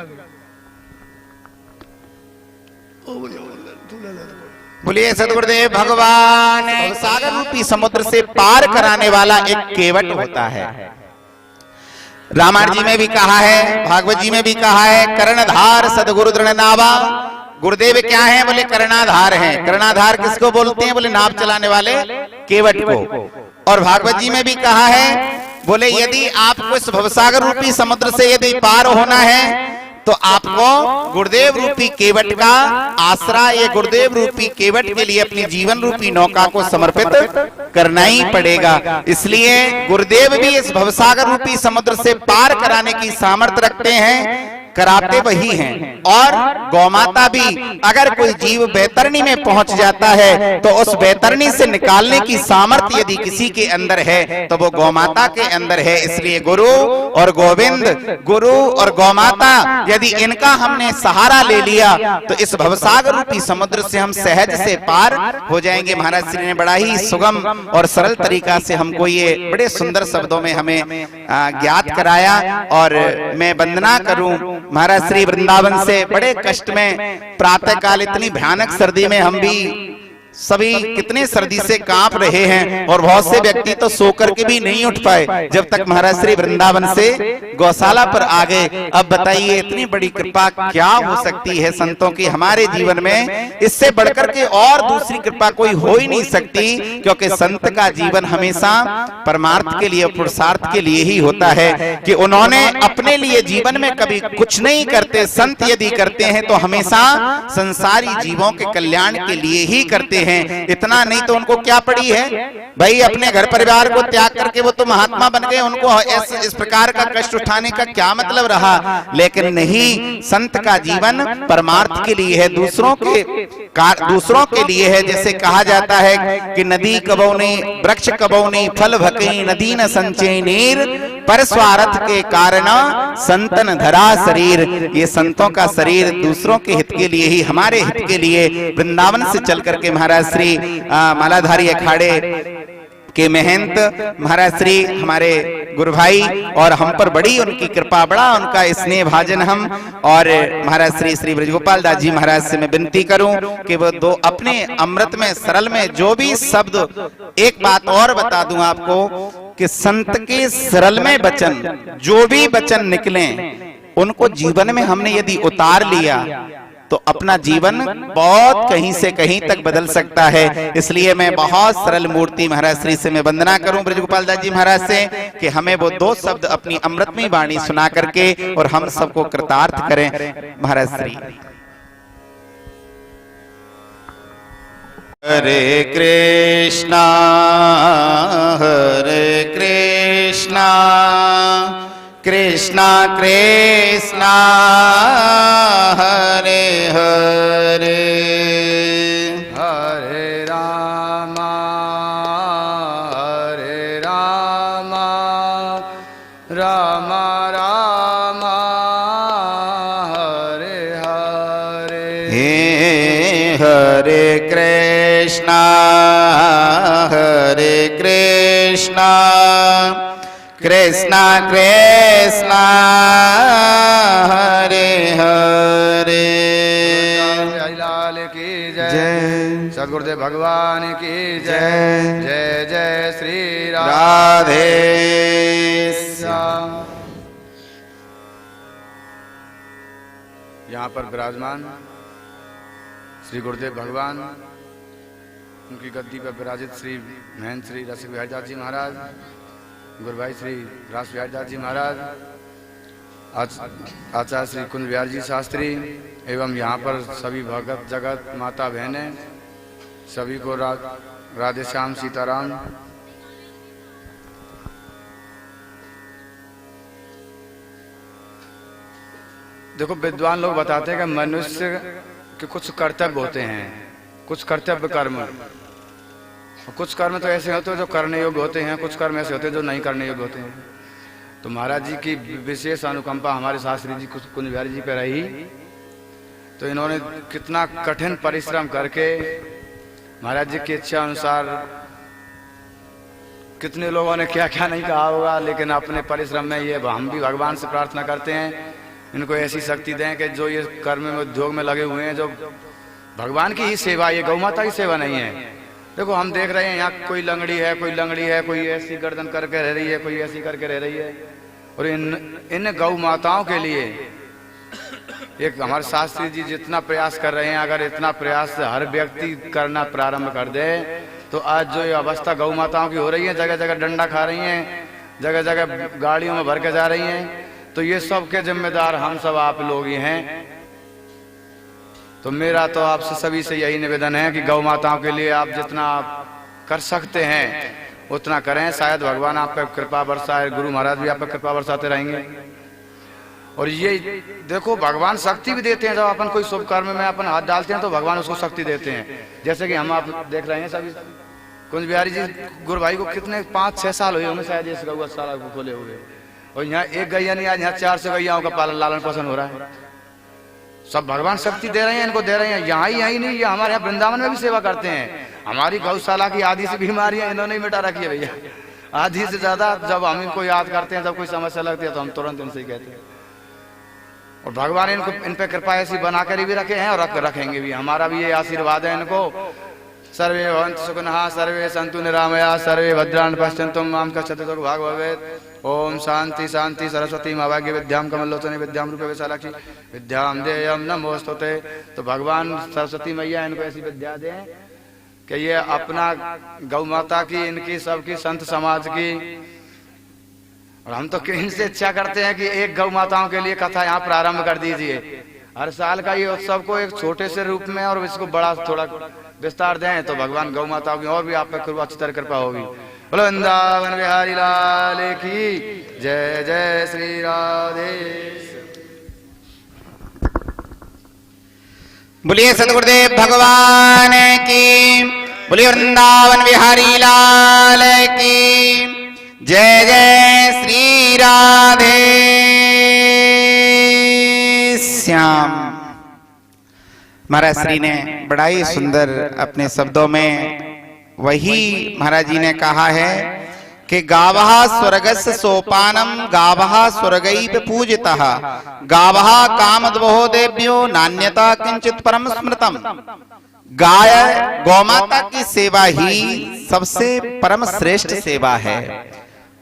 बोलिए सदगुरुदेव भगवान। सागर रूपी समुद्र से पार कराने वाला एक केवट होता है। रामायण जी में भी कहा है, भागवत जी में भी कहा है, कर्णधार सदगुरु दृढ़ नावा। गुरुदेव क्या है? बोले कर्णाधार हैं। कर्णाधार किसको बोलते हैं? बोले नाव चलाने वाले केवट को। और भागवत जी में भी कहा है, बोले यदि आपको इस भवसागर रूपी समुद्र से यदि पार होना है तो आपको गुरुदेव रूपी केवट का आसरा, ये गुरुदेव रूपी केवट के लिए अपनी जीवन रूपी नौका को समर्पित करना ही पड़ेगा। इसलिए गुरुदेव भी इस भवसागर रूपी समुद्र से पार कराने की सामर्थ्य रखते हैं, कराते वही हैं। और गौमाता भी अगर कोई जीव बैतरणी में पहुंच जाता है तो उस बैतरणी से निकालने की सामर्थ्य यदि किसी के अंदर है तो वो गौमाता के अंदर है। इसलिए गुरु और गोविंद, गुरु और गौमाता यदि इनका हमने सहारा ले लिया तो इस भवसागर रूपी समुद्र से हम सहज से पार हो जाएंगे। महाराज श्री ने बड़ा ही सुगम और सरल तरीका से हमको ये बड़े सुंदर शब्दों में हमें ज्ञात कराया। और मैं वंदना करूं महाराज श्री वृंदावन से। बड़े कष्ट में प्रातः काल इतनी भयानक सर्दी में हम भी सभी कितने सर्दी से कांप रहे हैं और बहुत से व्यक्ति तो सोकर के भी नहीं उठ पाए जब तक महाराज श्री वृंदावन से गौशाला पर आ गए। अब बताइए इतनी बड़ी कृपा क्या हो सकती है संतों की हमारे जीवन में? इससे बढ़कर के और दूसरी कृपा कोई हो ही नहीं सकती, क्योंकि संत का जीवन हमेशा परमार्थ के लिए, पुरुषार्थ के लिए ही होता है कि उन्होंने अपने लिए जीवन में कभी कुछ नहीं करते। संत यदि करते हैं तो हमेशा संसारी जीवों के कल्याण के लिए ही करते हैं। इतना नहीं तो उनको क्या पड़ी है भाई, अपने घर परिवार को त्याग करके वो तो महात्मा बन गए, उनको इस प्रकार का कष्ट उठाने का क्या मतलब रहा? लेकिन नहीं, संत का जीवन परमार्थ के लिए है, दूसरों के लिए है। जैसे कहा जाता है कि नदी कबौनी वृक्ष कबौनी फल भकई नदी न संचय नीर, पर स्वार्थ के कारण संतन धरा शरीर। ये संतों का शरीर दूसरों के हित के लिए ही, हमारे हित के लिए वृंदावन से चल करके महाराज श्री मालाधारी अखाड़े के महंत महाराज श्री हमारे गुरु भाई और हम पर बड़ी उनकी कृपा, बड़ा उनका स्नेह भाजन हम। और महाराज श्री श्री ब्रजगोपाल दास जी महाराज से मैं विनती करूं कि वो दो अपने अमृत में सरल में जो भी शब्द, एक बात और बता दूं आपको कि संत के सरल में वचन, जो भी वचन निकले उनको जीवन में हमने यदि उतार लिया तो अपना जीवन बहुत कहीं से कहीं तक बदल सकता है। इसलिए मैं बहुत सरल मूर्ति महाराज श्री से मैं वंदना करूं ब्रजगोपाल दास जी महाराज से कि हमें वो दो शब्द अपनी अमृतमयी वाणी सुना करके और हम सबको कृतार्थ करें। महाराज श्री। हरे कृष्णा कृष्ण कृष्ण हरे हरे हरे राम राम राम हरे हरे हरे कृष्ण कृष्ण कृष्ण हरे हरे लाल की जय जय सद्गुरुदेव भगवान की जय जय जय जय श्री राम राधे श्याम। यहाँ पर विराजमान श्री गुरुदेव भगवान, उनकी गद्दी पर विराजित श्री महंत श्री रसिक बिहारी दास जी महाराज, गुरुभाई श्री रास बिहारी दास जी महाराज, आचार्य श्री कुंज बिहारी जी शास्त्री एवं यहाँ पर सभी भगत जगत माता बहनें, सभी को राधे श्याम सीताराम। देखो विद्वान लोग बताते हैं कि मनुष्य के कुछ कर्तव्य होते हैं, कुछ कर्तव्य कर्म, कुछ कर्म तो ऐसे होते हैं जो करने योग्य होते हैं, कुछ कर्म ऐसे होते हैं जो नहीं करने योग्य होते हैं। तो महाराज जी की विशेष अनुकंपा हमारे शास्त्री जी कुंज बिहारी जी पे रही, तो इन्होंने कितना कठिन परिश्रम करके महाराज जी की इच्छा अनुसार कितने लोगों ने क्या क्या नहीं कहा होगा, लेकिन अपने परिश्रम में ये हम भी भगवान से प्रार्थना करते हैं इनको ऐसी शक्ति दें कि जो ये कर्म में उद्योग में लगे हुए हैं, जो भगवान की ही सेवा, ये गौ माता की सेवा नहीं है। देखो हम देख रहे हैं यहाँ कोई लंगड़ी है, कोई ऐसी गर्दन करके रह रही है, कोई ऐसी करके रह रही है, और इन गौ माताओं के लिए एक हमारे शास्त्री जी जितना प्रयास कर रहे हैं, अगर इतना प्रयास हर व्यक्ति करना प्रारंभ कर दे तो आज जो ये अवस्था गौ माताओं की हो रही है, जगह जगह डंडा खा रही हैं, जगह जगह गाड़ियों में भर के जा रही हैं, तो ये सब के जिम्मेदार हम सब आप लोग ही हैं। तो मेरा तो आपसे सभी से यही निवेदन है कि गौ माताओं के लिए आप जितना कर सकते हैं उतना करें, शायद भगवान आप पर कृपा बरसाए, गुरु महाराज भी आप पर कृपा बरसाते रहेंगे। और ये देखो भगवान शक्ति भी देते हैं, जब अपन कोई शुभ कर्म में अपन हाथ डालते हैं तो भगवान उसको शक्ति देते हैं। जैसे कि हम आप देख रहे हैं सभी कुंज बिहारी जी गुरु भाई को कितने 5-6 साल हुए होंगे शायद इस गौशाला को खोले हुए, और यहाँ एक गैया नहीं, आज यहाँ 400 गैयाओं का पालन लालन पोषण हो रहा है। सब भगवान शक्ति दे रहे हैं, इनको दे रहे हैं। यहाँ ही नहीं, ये हमारे यहाँ वृंदावन में भी सेवा करते हैं। हमारी गौशाला की आधी सी बीमारियां इन्होंने ही मिटा रखी है भैया, आधी से ज्यादा। जब हम इनको याद करते हैं, जब कोई समस्या लगती है तो हम तुरंत इनसे ही कहते हैं। और भगवान इनको इन पे कृपा ऐसी बनाकर भी रखे हैं और रखेंगे भी। हमारा भी ये आशीर्वाद है इनको। सर्वे भवन्तु सुखिनः, सर्वे सन्तु निरामया, सर्वे भद्राणि पश्यन्तु मां कश्चित् दुर्भाग् भवेत्। ओम शांति शांति सरस्वती माभाग्य विद्याम कमलोचने विद्याम रूपे विशालाक्षी विद्याम देयम नमोस्तुते। तो भगवान सरस्वती मैया इनको ऐसी विद्या दें कि ये अपना गौ माता की, इनकी सबकी, संत समाज की, और हम तो इनसे इच्छा करते हैं कि एक गौ माताओं के लिए कथा यहाँ प्रारंभ कर दीजिए। हर साल का ये उत्सव को एक छोटे से रूप में और इसको बड़ा थोड़ा विस्तार दें तो भगवान गौ माताओं की और भी आप पर अच्छी तरह कृपा होगी। बोलो वृंदावन बिहारी लाल की जय। जय श्री राधे। बोलिए सतगुरुदेव भगवान की, बोलिए वृंदावन बिहारी लाल की जय। जय श्री राधे श्याम। महाराज श्री ने बड़ा ही सुंदर अपने शब्दों में वही महाराज जी ने कहा है कि गावः स्वर्गस्य सोपानम, गावः स्वर्गैः पूजितः, गावः कामद्वहो देव्यो नान्यता किंचित परम स्मृतम। गाय गौमाता की सेवा ही सबसे परम श्रेष्ठ सेवा है।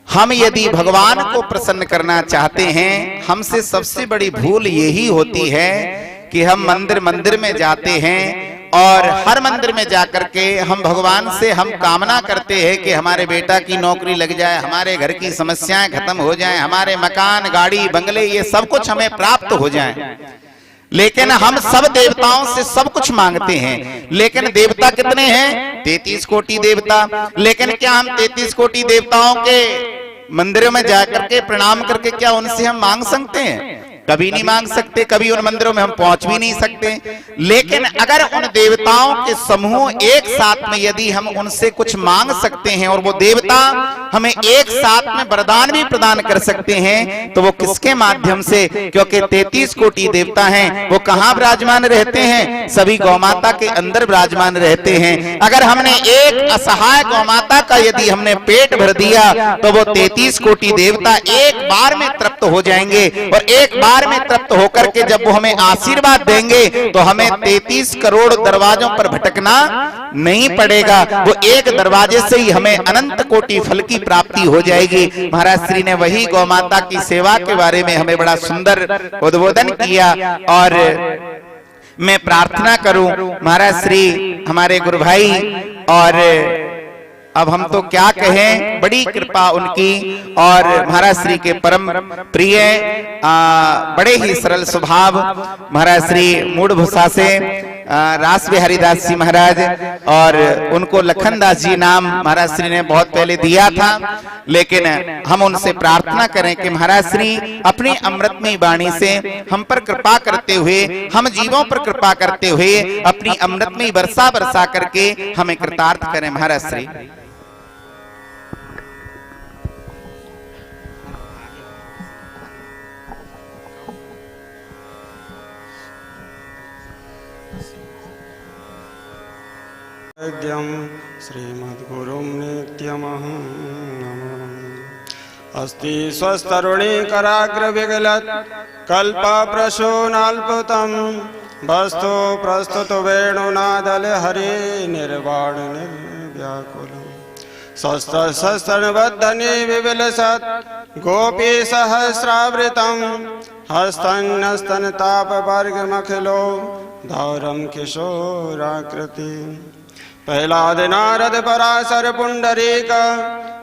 हम यदि भगवान को प्रसन्न करना चाहते हैं, हमसे सबसे बड़ी भूल यही होती है कि हम मंदिर मंदिर में जाते हैं और हर मंदिर में जाकर के हम भगवान से हम कामना करते हैं कि हमारे बेटा की नौकरी लग जाए, हमारे घर की समस्याएं खत्म हो जाएं, हमारे मकान गाड़ी बंगले ये सब कुछ हमें प्राप्त हो जाए। लेकिन हम सब देवताओं से सब कुछ मांगते हैं, लेकिन देवता कितने हैं? 33 कोटि देवता। लेकिन क्या हम 33 कोटि देवताओं के मंदिरों में जाकर के प्रणाम करके क्या उनसे हम मांग सकते हैं? कभी नहीं मांग सकते, कभी उन मंदिरों में हम पहुंच भी नहीं सकते। लेकिन अगर उन देवताओं के समूह एक साथ में यदि हम उनसे कुछ मांग सकते हैं और वो देवता हमें एक साथ में वरदान भी प्रदान कर सकते हैं, तो वो किसके माध्यम से? क्योंकि 33 कोटि देवता हैं, वो कहां विराजमान रहते हैं? सभी गौमाता के अंदर विराजमान रहते हैं। अगर हमने एक असहाय गौमाता का यदि हमने पेट भर दिया तो वो 33 कोटि देवता एक बार में तृप्त हो जाएंगे, और एक बार में तृप्त होकर के जब वो हमें आशीर्वाद देंगे तो हमें 33 करोड़ दरवाजों पर भटकना नहीं पड़ेगा। वो एक दरवाजे से ही हमें अनंत कोटि फल की प्राप्ति हो जाएगी। महाराज श्री ने वही गौमाता की सेवा के बारे में हमें बड़ा सुंदर उद्बोधन किया। और मैं प्रार्थना करूं महाराज श्री हमारे गुरु भाई, और अब हम तो क्या कहें, बड़ी कृपा उनकी और महाराज श्री के परम प्रिय बड़े ही सरल स्वभाव महाराज श्री मूढ़भूषा से रास बिहारी दास जी महाराज, और उनको लखनदास जी नाम महाराज श्री ने बहुत पहले दिया था। लेकिन हम उनसे प्रार्थना करें कि महाराज श्री अपनी अमृतमयी वाणी से हम पर कृपा करते हुए, हम जीवों पर कृपा करते हुए अपनी अमृतमयी वर्षा बरसा करके हमें कृतार्थ करें। महाराज श्री श्रीमद्गुरुं नित्यमहं नमामि। अस्ति स्वस्तरुणी कराग्रविगलत् कल्पप्रसूनाल्पतं वस्तु प्रस्तुत वेणुनादलहरि निर्वाण निर्व्याकुलम्। शस्त्रशस्त्रबद्धनि विविलसत् गोपी सहस्रावृतं हस्तन्नस्तनतापवर्गमखिलो धौरं किशोराकृति। प्रह्लाद नारद पराशर पुंडरीक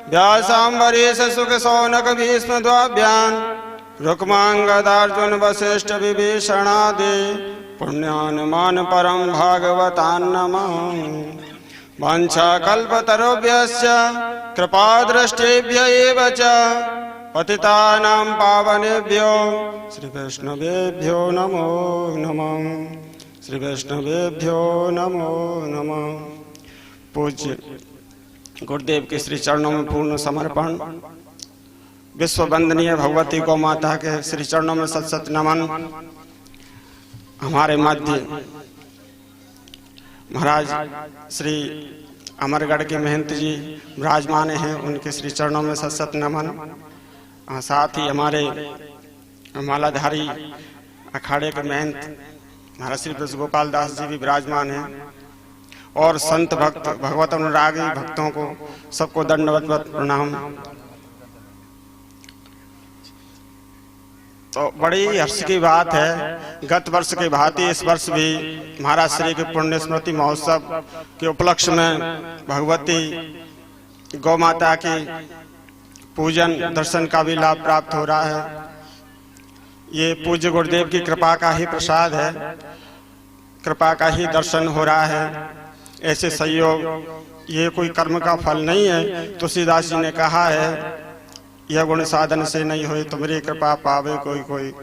व्यासाम्बरीश सुख सौनक भीष्म द्वाभ्यान् रुक्मांगदार्जुन वसिष्ठ विभीषणादि पुण्यानुमान परम भागवतान् नमामि। वाञ्छाकल्पतरुभ्यश्च कृपादृष्टिभ्य एव च पतितानां पावनेभ्यो श्री वैष्णवेभ्यो नमो नमः। श्री वैष्णवेभ्यो नमो नमः। पूज्य गुरुदेव के श्री चरणों में पूर्ण समर्पण। विश्व वंदनीय भगवती गौ माता के श्री चरणों में सत सत नमन। हमारे मध्य महाराज श्री अमरगढ़ के महंत जी विराजमान हैं, उनके श्री चरणों में सत सत नमन। साथ ही हमारे मालाधारी अखाड़े के महंत महाराज श्री ब्रज गोपाल दास जी भी विराजमान हैं, और संत भक्त भगवत अनुरागी भक्तों को सबको दंडवत प्रणाम। तो बड़ी हर्ष की बात है, गत वर्ष की भांति इस वर्ष भी महाराज श्री के पुण्य स्मृति महोत्सव के उपलक्ष्य में भगवती गौ माता की पूजन दर्शन का भी लाभ प्राप्त हो रहा है। ये पूज्य गुरुदेव की कृपा का ही प्रसाद है, कृपा का ही दर्शन हो रहा है। ऐसे संयोग ये कोई कर्म का फल नहीं है। तुलसीदास जी ने कहा है, यह गुण साधन से नहीं हुई तो मेरी कृपा पावे कोई कोई।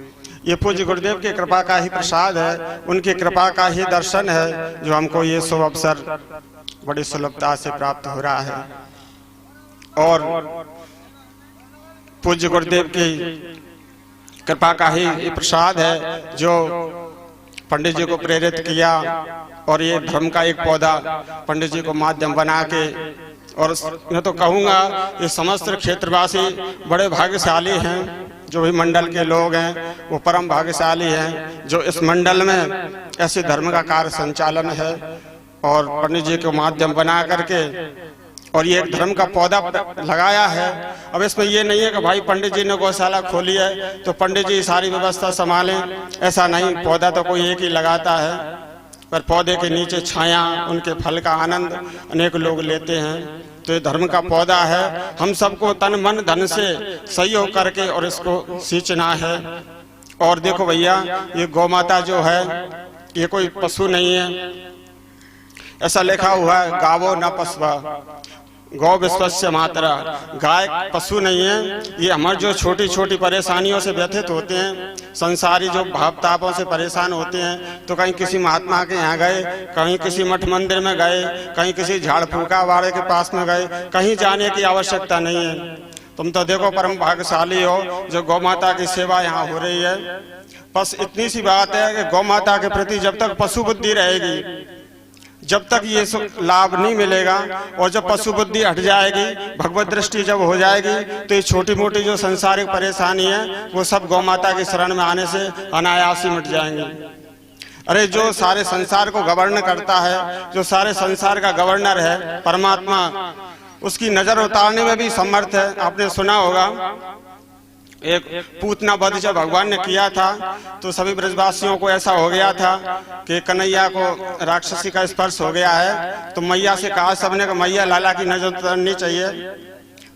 ये पूज्य गुरुदेव की कृपा का ही प्रसाद है, उनकी कृपा का ही दर्शन है, जो हमको ये शुभ अवसर बड़ी सुलभता से प्राप्त हो रहा है। और पूज्य गुरुदेव की कृपा का ही प्रसाद है जो पंडित जी को प्रेरित किया, और ये धर्म का एक पौधा पंडित जी को माध्यम बना के, और मैं तो कहूँगा ये समस्त क्षेत्रवासी बड़े भाग्यशाली हैं। जो भी मंडल के लोग हैं वो परम भाग्यशाली हैं, जो इस मंडल में ऐसे धर्म का कार्य संचालन है, और पंडित जी को माध्यम बना करके और ये एक धर्म का पौधा लगाया है। अब इसमें ये नहीं है कि भाई पंडित जी ने गौशाला खोली है तो पंडित जी सारी व्यवस्था संभालें, ऐसा नहीं। पौधा तो कोई एक ही लगाता है, पर पौधे के नीचे छाया, उनके फल का आनंद अनेक लोग लेते हैं। तो ये धर्म का पौधा है, हम सबको तन मन धन से सहयोग करके और इसको सींचना है। और देखो भैया, ये गौ माता जो है ये कोई पशु नहीं है, ऐसा लिखा हुआ है गावो न पशुआ। गौ विश्वस्य मातरा, गाय पशु नहीं है। ये हमारे जो छोटी छोटी परेशानियों से व्यथित होते हैं, संसारी जो भाव तापों से परेशान होते हैं, तो कहीं किसी महात्मा के यहाँ गए, कहीं किसी मठ मंदिर में गए, कहीं किसी झाड़ फूका वाले के पास में गए, कहीं जाने की आवश्यकता नहीं है। तुम तो देखो परम भाग्यशाली हो जो गौ माता की सेवा यहाँ हो रही है। बस इतनी सी बात है कि गौ माता के प्रति जब तक पशु बुद्धि रहेगी, जब तक ये लाभ नहीं मिलेगा, और जब पशु बुद्धि हट जाएगी, भगवत दृष्टि जब हो जाएगी, तो ये छोटी मोटी जो सांसारिक परेशानी है वो सब गौ माता की शरण में आने से अनायास ही मिट जाएंगी। अरे जो सारे संसार को गवर्न करता है, जो सारे संसार का गवर्नर है परमात्मा, उसकी नजर उतारने में भी समर्थ है। आपने सुना होगा एक पूतना वध जब भगवान ने किया था तो सभी ब्रजवासियों को ऐसा हो गया था कि कन्हैया को राक्षसी का स्पर्श हो गया है। तो मैया से कहा सबने कि मैया लाला की नजर उतारनी चाहिए।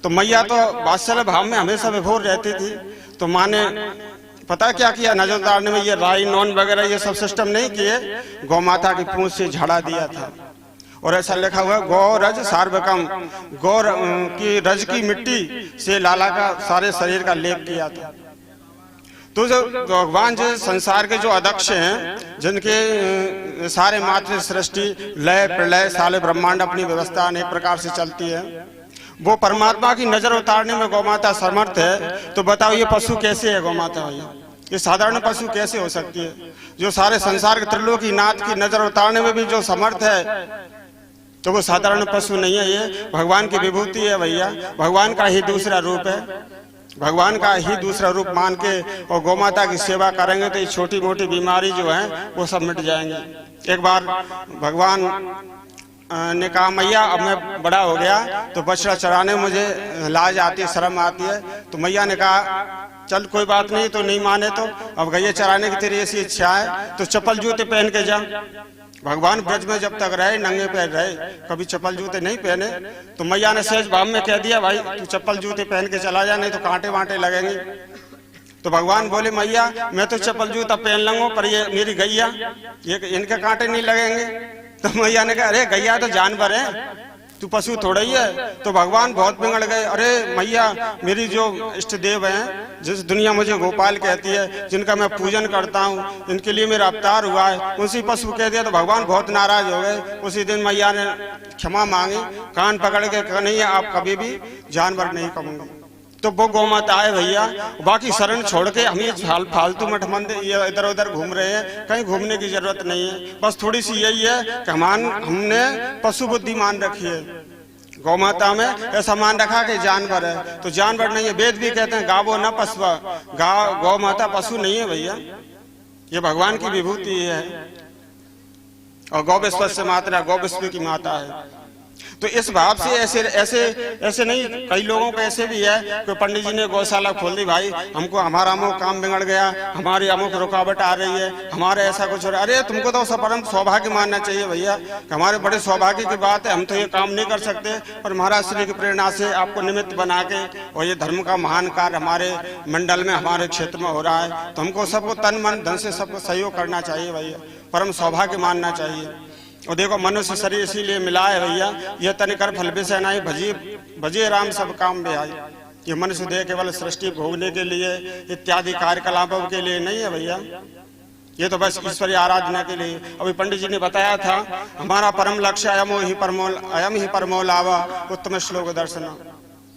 तो मैया तो वात्सल्य भाव में हमेशा विभोर रहती थी। तो माँ ने पता क्या किया, नजर उतारने में ये राई नॉन वगैरह ये सब सिस्टम नहीं किए, गौ माता की पूंछ से झाड़ा दिया था। और ऐसा लिखा हुआ है गौ रज सार्वकम, गौ की रज की मिट्टी से लाला का सारे शरीर का लेप किया था। तो जो भगवान जो संसार के जो अध्यक्ष हैं, जिनके सारे मात्र सृष्टि लय प्रलय साले ब्रह्मांड अपनी व्यवस्था अनेक प्रकार से चलती है, वो परमात्मा की नजर उतारने में गौ माता समर्थ है। तो बताओ ये पशु कैसे है गौ माता भैया? ये साधारण पशु कैसे हो सकती है? जो सारे संसार के त्रिलोकी नाथ की नजर उतारने में भी जो समर्थ है, तो वो साधारण पशु नहीं है, ये भगवान की विभूति है भैया। भगवान का ही दूसरा रूप है, भगवान का ही दूसरा रूप मान के और गौ माता की सेवा करेंगे तो ये छोटी मोटी बीमारी जो है वो सब मिट जाएंगे। एक बार भगवान ने कहा मैया अब मैं बड़ा हो गया तो बछड़ा चराने में मुझे लाज आती है, शर्म आती है। तो मैया ने कहा चल कोई बात नहीं, तो नहीं माने तो अब गैया चराने की तेरी ऐसी इच्छा है तो चप्पल जूते पहन के जा। भगवान ब्रज में जब तक रहे नंगे पैर रहे, कभी चप्पल जूते नहीं पहने। तो मैया ने सहज भाव में कह दिया भाई तू चप्पल जूते पहन के चला जा, नहीं तो कांटे वांटे लगेंगे। तो भगवान बोले मैया मैं तो चप्पल जूता पहन लूंगा, पर ये मेरी गैया ये इनके कांटे नहीं लगेंगे। तो मैया ने कहा अरे गैया तो जानवर है, तू पशु थोड़ा ही है। तो भगवान बहुत बिगड़ गए, अरे मैया मेरी जो इष्ट देव हैं, जिस दुनिया मुझे गोपाल कहती है, जिनका मैं पूजन करता हूँ, इनके लिए मेरा अवतार हुआ है, उसी पशु कह दिया। तो भगवान बहुत नाराज हो गए। उसी दिन मैया ने क्षमा मांगी, कान पकड़ के कहा नहीं आप कभी भी जानवर नहीं कहूंगे। तो वो गौ माता है भैया, बाकी शरण छोड़ के हम ये फालतू मठ मंदिर इधर उधर घूम रहे हैं, कहीं घूमने की जरूरत नहीं है। बस थोड़ी सी यही है कि हमने पशु बुद्धि मान रखी है। गौ माता में ऐसा मान रखा कि जानवर है, तो जानवर नहीं है। वेद भी कहते हैं गावो न पशुआ, गौ माता पशु नहीं है भैया, ये भगवान की विभूति है। और गौ विश्व से मात्रा, गौ विश्व की माता है। तो इस भाव से ऐसे ऐसे ऐसे नहीं, कई लोगों को ऐसे भी है कि पंडित जी ने गौशाला खोल दी, भाई हमको हमारा अमुक काम बिगड़ गया, हमारी अमुक रुकावट आ रही है, हमारे ऐसा कुछ हो रहा है। अरे तुमको तो परम सौभाग्य मानना चाहिए भैया, हमारे बड़े सौभाग्य की बात है, हम तो ये काम नहीं कर सकते, पर महाराज श्री की प्रेरणा से आपको निमित्त बना के और ये धर्म का महान कार्य हमारे मंडल में हमारे क्षेत्र में हो रहा है, तो हमको सबको तन मन धन से सबको सहयोग करना चाहिए भैया, परम सौभाग्य मानना चाहिए। और देखो मनुष्य शरीर इसीलिए मिला है भैया, यह तनिकर फल विषय नहीं भजिए राम सब काम बेहाई। ये मनुष्य देह केवल सृष्टि भोगने के लिए इत्यादि कार्यकलापों के लिए नहीं है भैया, ये तो बस ईश्वरीय आराधना के लिए। अभी पंडित जी ने बताया था हमारा परम लक्ष्य अयम ही परमो लावा उत्तम श्लोक दर्शन।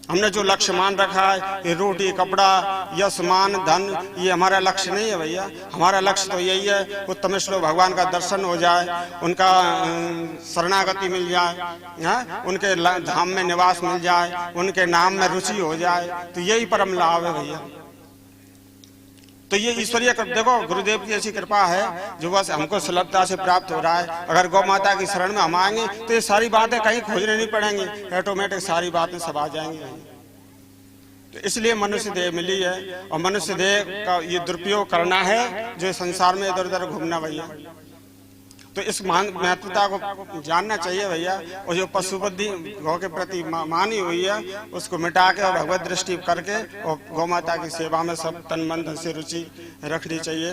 हमने जो लक्ष्य मान रखा है ये रोटी कपड़ा यश मान धन, ये हमारा लक्ष्य नहीं है भैया। हमारा लक्ष्य तो यही है उत्तम श्लोक भगवान का दर्शन हो जाए, उनका शरणागति मिल जाए, उनके धाम में निवास मिल जाए, उनके नाम में रुचि हो जाए, तो यही परम लाभ है भैया। तो ये ईश्वरीय देखो गुरुदेव की ऐसी कृपा है जो बस हमको सुलभता से प्राप्त हो रहा है। अगर गौ माता की शरण में हम आएंगे तो ये सारी बातें कहीं खोजने नहीं पड़ेंगी, ऑटोमेटिक सारी बातें सब आ जाएंगी। तो इसलिए मनुष्य देह मिली है, और मनुष्य देह का ये दुरुपयोग करना है जो संसार में इधर उधर घूमना भैया। तो इस महत्वता को जानना चाहिए भैया, और जो पशु बुद्धि गौ के प्रति मानी हुई है उसको मिटा के और भगवत दृष्टि करके और गौ माता की सेवा में सब तन मन धन से रुचि रखनी चाहिए।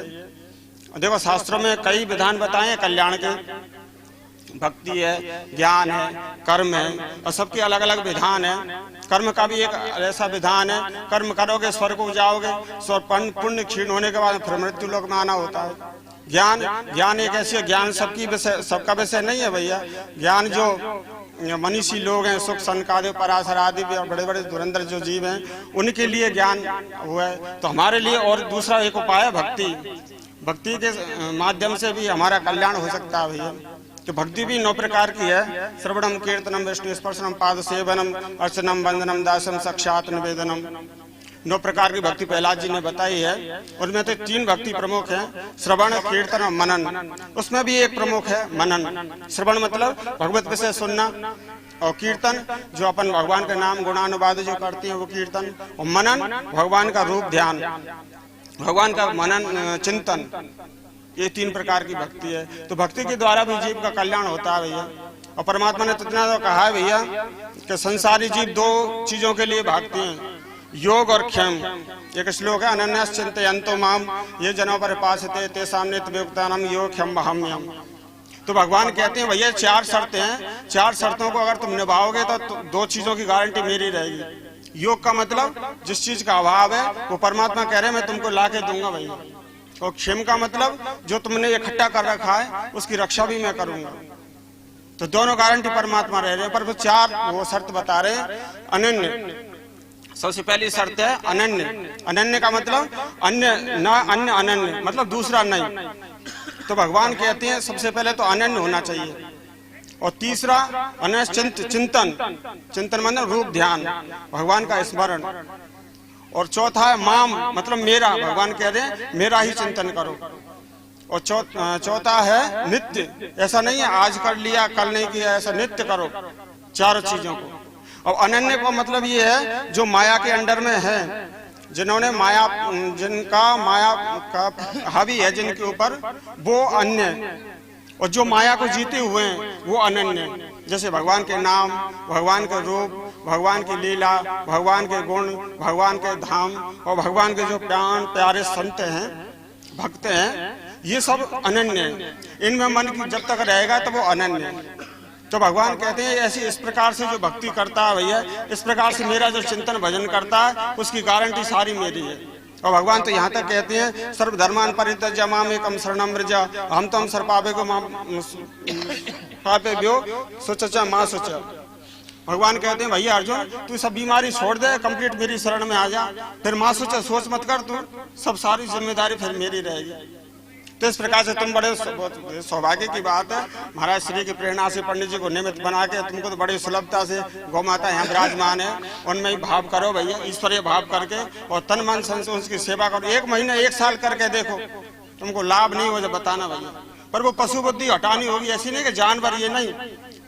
देखो शास्त्रों में कई विधान बताए हैं कल्याण के, भक्ति है, ज्ञान है, कर्म है, और सबके अलग अलग विधान है। कर्म का भी एक ऐसा विधान है, कर्म करोगे स्वर्ग को जाओगे, पुण्य क्षीण होने के बाद फिर मृत्यु लोक में आना होता है। ज्ञान एक ऐसी, ज्ञान सबका विषय नहीं है भैया। ज्ञान जो मनीषी लोग हैं, सुख सनकादि पराशर आदि भी और बड़े बड़े धुरंधर जो जीव हैं, उनके लिए ज्ञान हुआ है। तो हमारे लिए और दूसरा एक उपाय है भक्ति। भक्ति के माध्यम से भी हमारा कल्याण हो सकता है भैया। तो भक्ति भी 9 प्रकार की है। श्रवणम कीर्तनम विष्णु स्पर्शनम पाद सेवनम अर्चनम वंदनम दासम साक्षात निवेदनम। 9 प्रकार की भक्ति प्रहलाद जी ने बताई है। उनमें तो 3 भक्ति प्रमुख हैं, श्रवण, कीर्तन और मनन। उसमें भी एक प्रमुख है मनन। श्रवण मतलब भगवत विषय सुनना, और कीर्तन जो अपन भगवान के नाम गुणानुवाद जो करते हैं वो कीर्तन, और मनन भगवान का रूप ध्यान, भगवान का मनन चिंतन। ये 3 प्रकार की भक्ति है। तो भक्ति के द्वारा भी जीव का कल्याण होता है भैया। और परमात्मा ने तो इतना तो कहा है भैया कि संसारी जीव 2 चीजों के लिए भागते हैं, योग और क्षम। एक श्लोक है, अनन्यस चिंतयन्तो माम ये जनों पर पासते ते सामने तवेक्तानम योग क्षम बहम्यम। तो भगवान कहते हैं भैया 4 शर्तें हैं, 4 शर्तों को अगर तुम निभाओगे तो 2 चीजों की गारंटी मेरी रहेगी। योग का मतलब जिस चीज का अभाव है वो परमात्मा कह रहे हैं मैं तुमको ला के दूंगा भैया। और क्षेम का मतलब जो तुमने इकट्ठा कर रखा है उसकी रक्षा भी मैं करूंगा। तो दोनों गारंटी परमात्मा रह रहे हैं। पर वो 4 वो शर्त बता रहे हैं। अनन्य, सबसे पहली शर्त है अनन्य। अनन्य का मतलब अन्य न अन्य, अनन्य मतलब दूसरा नहीं। तो भगवान कहते हैं सबसे पहले तो अनन्य होना चाहिए। और तीसरा अनन्य चिंतन, चिंतन मतलब रूप ध्यान, भगवान का स्मरण। और चौथा है माम मतलब मेरा, भगवान कह रहे हैं मेरा ही चिंतन करो। और चौथा है नित्य, ऐसा नहीं है आज कर लिया कल नहीं किया, ऐसा नित्य करो 4 चीजों को। और अनन्य का मतलब ये है जो माया के अंडर में है, जिन्होंने माया, जिनका माया का हावी है जिनके ऊपर, वो अन्य। और जो माया को जीते हुए हैं वो अनन्य। जैसे भगवान के नाम, भगवान के रूप, भगवान की लीला, भगवान के गुण, भगवान के धाम, और भगवान के जो प्राण प्यारे संत हैं, भक्त हैं, ये सब अनन्य हैं। इनमें मन की जब तक रहेगा तो वो अनन्य है। तो भगवान कहते हैं ऐसी इस प्रकार से जो भक्ति करता है भैया, इस प्रकार से मेरा जो चिंतन भजन करता है उसकी गारंटी सारी मेरी है। और भगवान तो यहाँ तक कहते हैं सर्वधर्मान परित्यज्य माम एकम शरणम व्रज हम तम सर्पापे को पापे व्यो सोचा माँ सोचा। भगवान कहते हैं भैया अर्जुन तू सब बीमारी छोड़ दे, कंप्लीट मेरी शरण में आ जा, फिर माँ सोचा सोच मत कर, तू सब सारी जिम्मेदारी फिर मेरी रहेगी। तो इस प्रकार से तुम बड़े सौभाग्य की बात है, महाराज श्री की प्रेरणा से पंडित जी को निमित्त बना के तुमको तो बड़ी सुलभता से गौ माता यहाँ विराजमान है, उनमें ही भाव करो भैया, ईश्वरीय भाव करके, और तन मन सन से उसकी सेवा करो। 1 महीना 1 साल करके देखो, तुमको लाभ नहीं हो तो बताना भैया। पर वो पशु बुद्धि हटानी होगी, ऐसी नहीं कि जानवर, ये नहीं,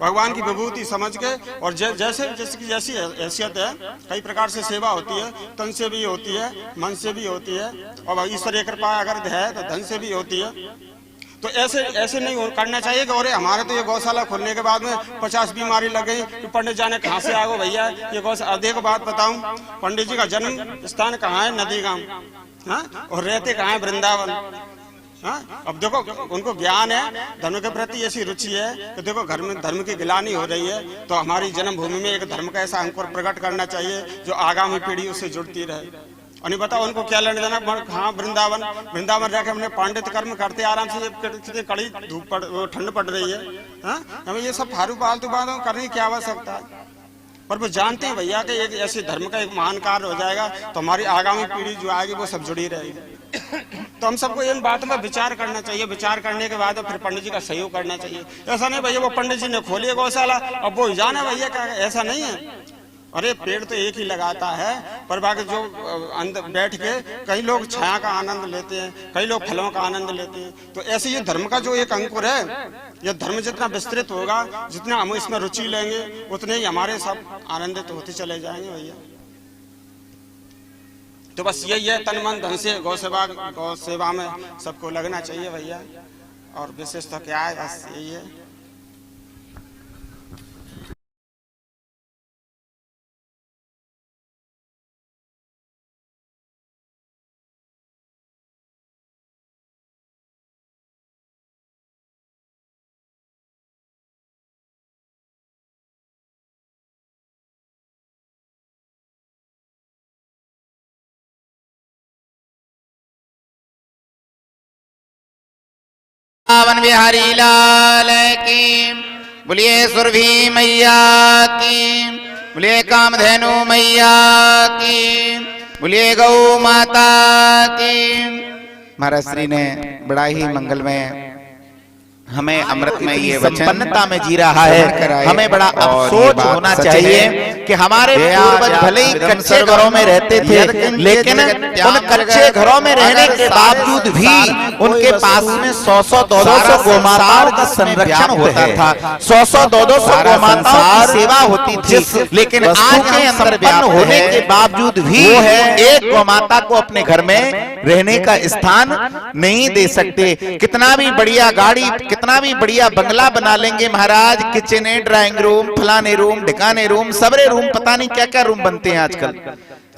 भगवान की विभूति समझ के। और जैसे जिसकी जैसी हैसियत है, कई प्रकार से सेवा होती है, तन से भी होती है, मन से भी होती है, और ईश्वरीय कृपा अगर है तो धन से भी होती है। तो ऐसे नहीं करना चाहिए कि अरे हमारे तो ये गौशाला खुलने के बाद में 50 बीमारी लग गई, तो पंडित जाने कहाँ से आ गो भैया ये गौशाला। देखो बात बताऊं, पंडित जी का जन्म स्थान कहाँ है? नदीगांव, हाँ, और रहते कहाँ है? वृंदावन। हाँ, अब देखो उनको ज्ञान है, धर्म के प्रति ऐसी रुचि है तो देखो घर में धर्म की गिलानी हो रही है, तो हमारी जन्मभूमि में एक धर्म का ऐसा अंकुर प्रकट करना चाहिए जो आगामी पीढ़ी उससे जुड़ती रहे। और नहीं बताओ उनको क्या लेने देना। हाँ, वृंदावन रह के हमने पांडित कर्म करते आराम से, कितनी कड़ी धूप ठंड पड़ रही है, हाँ, हमें ये सब फालतू बातों करने की क्या आवश्यकता है। पर वो जानते हैं भैया कि एक ऐसे धर्म का एक महान कार्य हो जाएगा तो हमारी आगामी पीढ़ी जो आएगी वो सब जुड़ी रहेगी। तो हम सबको इन बातों में विचार करना चाहिए। विचार करने के बाद फिर पंडित जी का सहयोग करना चाहिए। ऐसा नहीं भैया वो पंडित जी ने खोली गौशाला अब वो जाना भैया क्या, ऐसा नहीं है। अरे पेड़ तो एक ही लगाता है, पर बाकी जो अंदर बैठ के कई लोग छाया का आनंद लेते हैं, कई लोग फलों का आनंद लेते हैं। तो ऐसे ये धर्म का जो एक अंकुर है, ये धर्म जितना विस्तृत होगा, जितना हम इसमें रुचि लेंगे, उतने ही हमारे सब आनंदित होते चले जाएंगे भैया। तो बस यही है, तन मन धन से गौ सेवा में सबको लगना चाहिए भैया। और विशेषता क्या है, बस यही है। वृंदावन बिहारी लाल की, बोलिए सुरभि मैया की, बोलिए कामधेनु मैया की, बोलिए गौ माता की। महाराज श्री ने बड़ा ही मंगलमय हमें अमृत में ये संपन्नता में जी रहा है। हमें बड़ा अफसोस होना चाहिए कि हमारे पूर्वज भले ही कच्चे घरों में रहते थे, लेकिन उन कच्चे घरों में रहने के बावजूद भी उनके पास में 100-100 200 गोमाताओं का संरक्षण होता था, 100-100 200 गोमाताओं की सेवा होती थी। लेकिन आज के अंदर व्यापन होने के बावजूद भी एक गोमाता को अपने घर में रहने का स्थान नहीं दे सकते। कितना भी बढ़िया गाड़ी, कितना भी बढ़िया बंगला बना लेंगे महाराज, किचन, ड्राइंग रूम, फलाने रूम, ढिकाने रूम, सबरे रूम, पता नहीं क्या क्या रूम बनते हैं आजकल,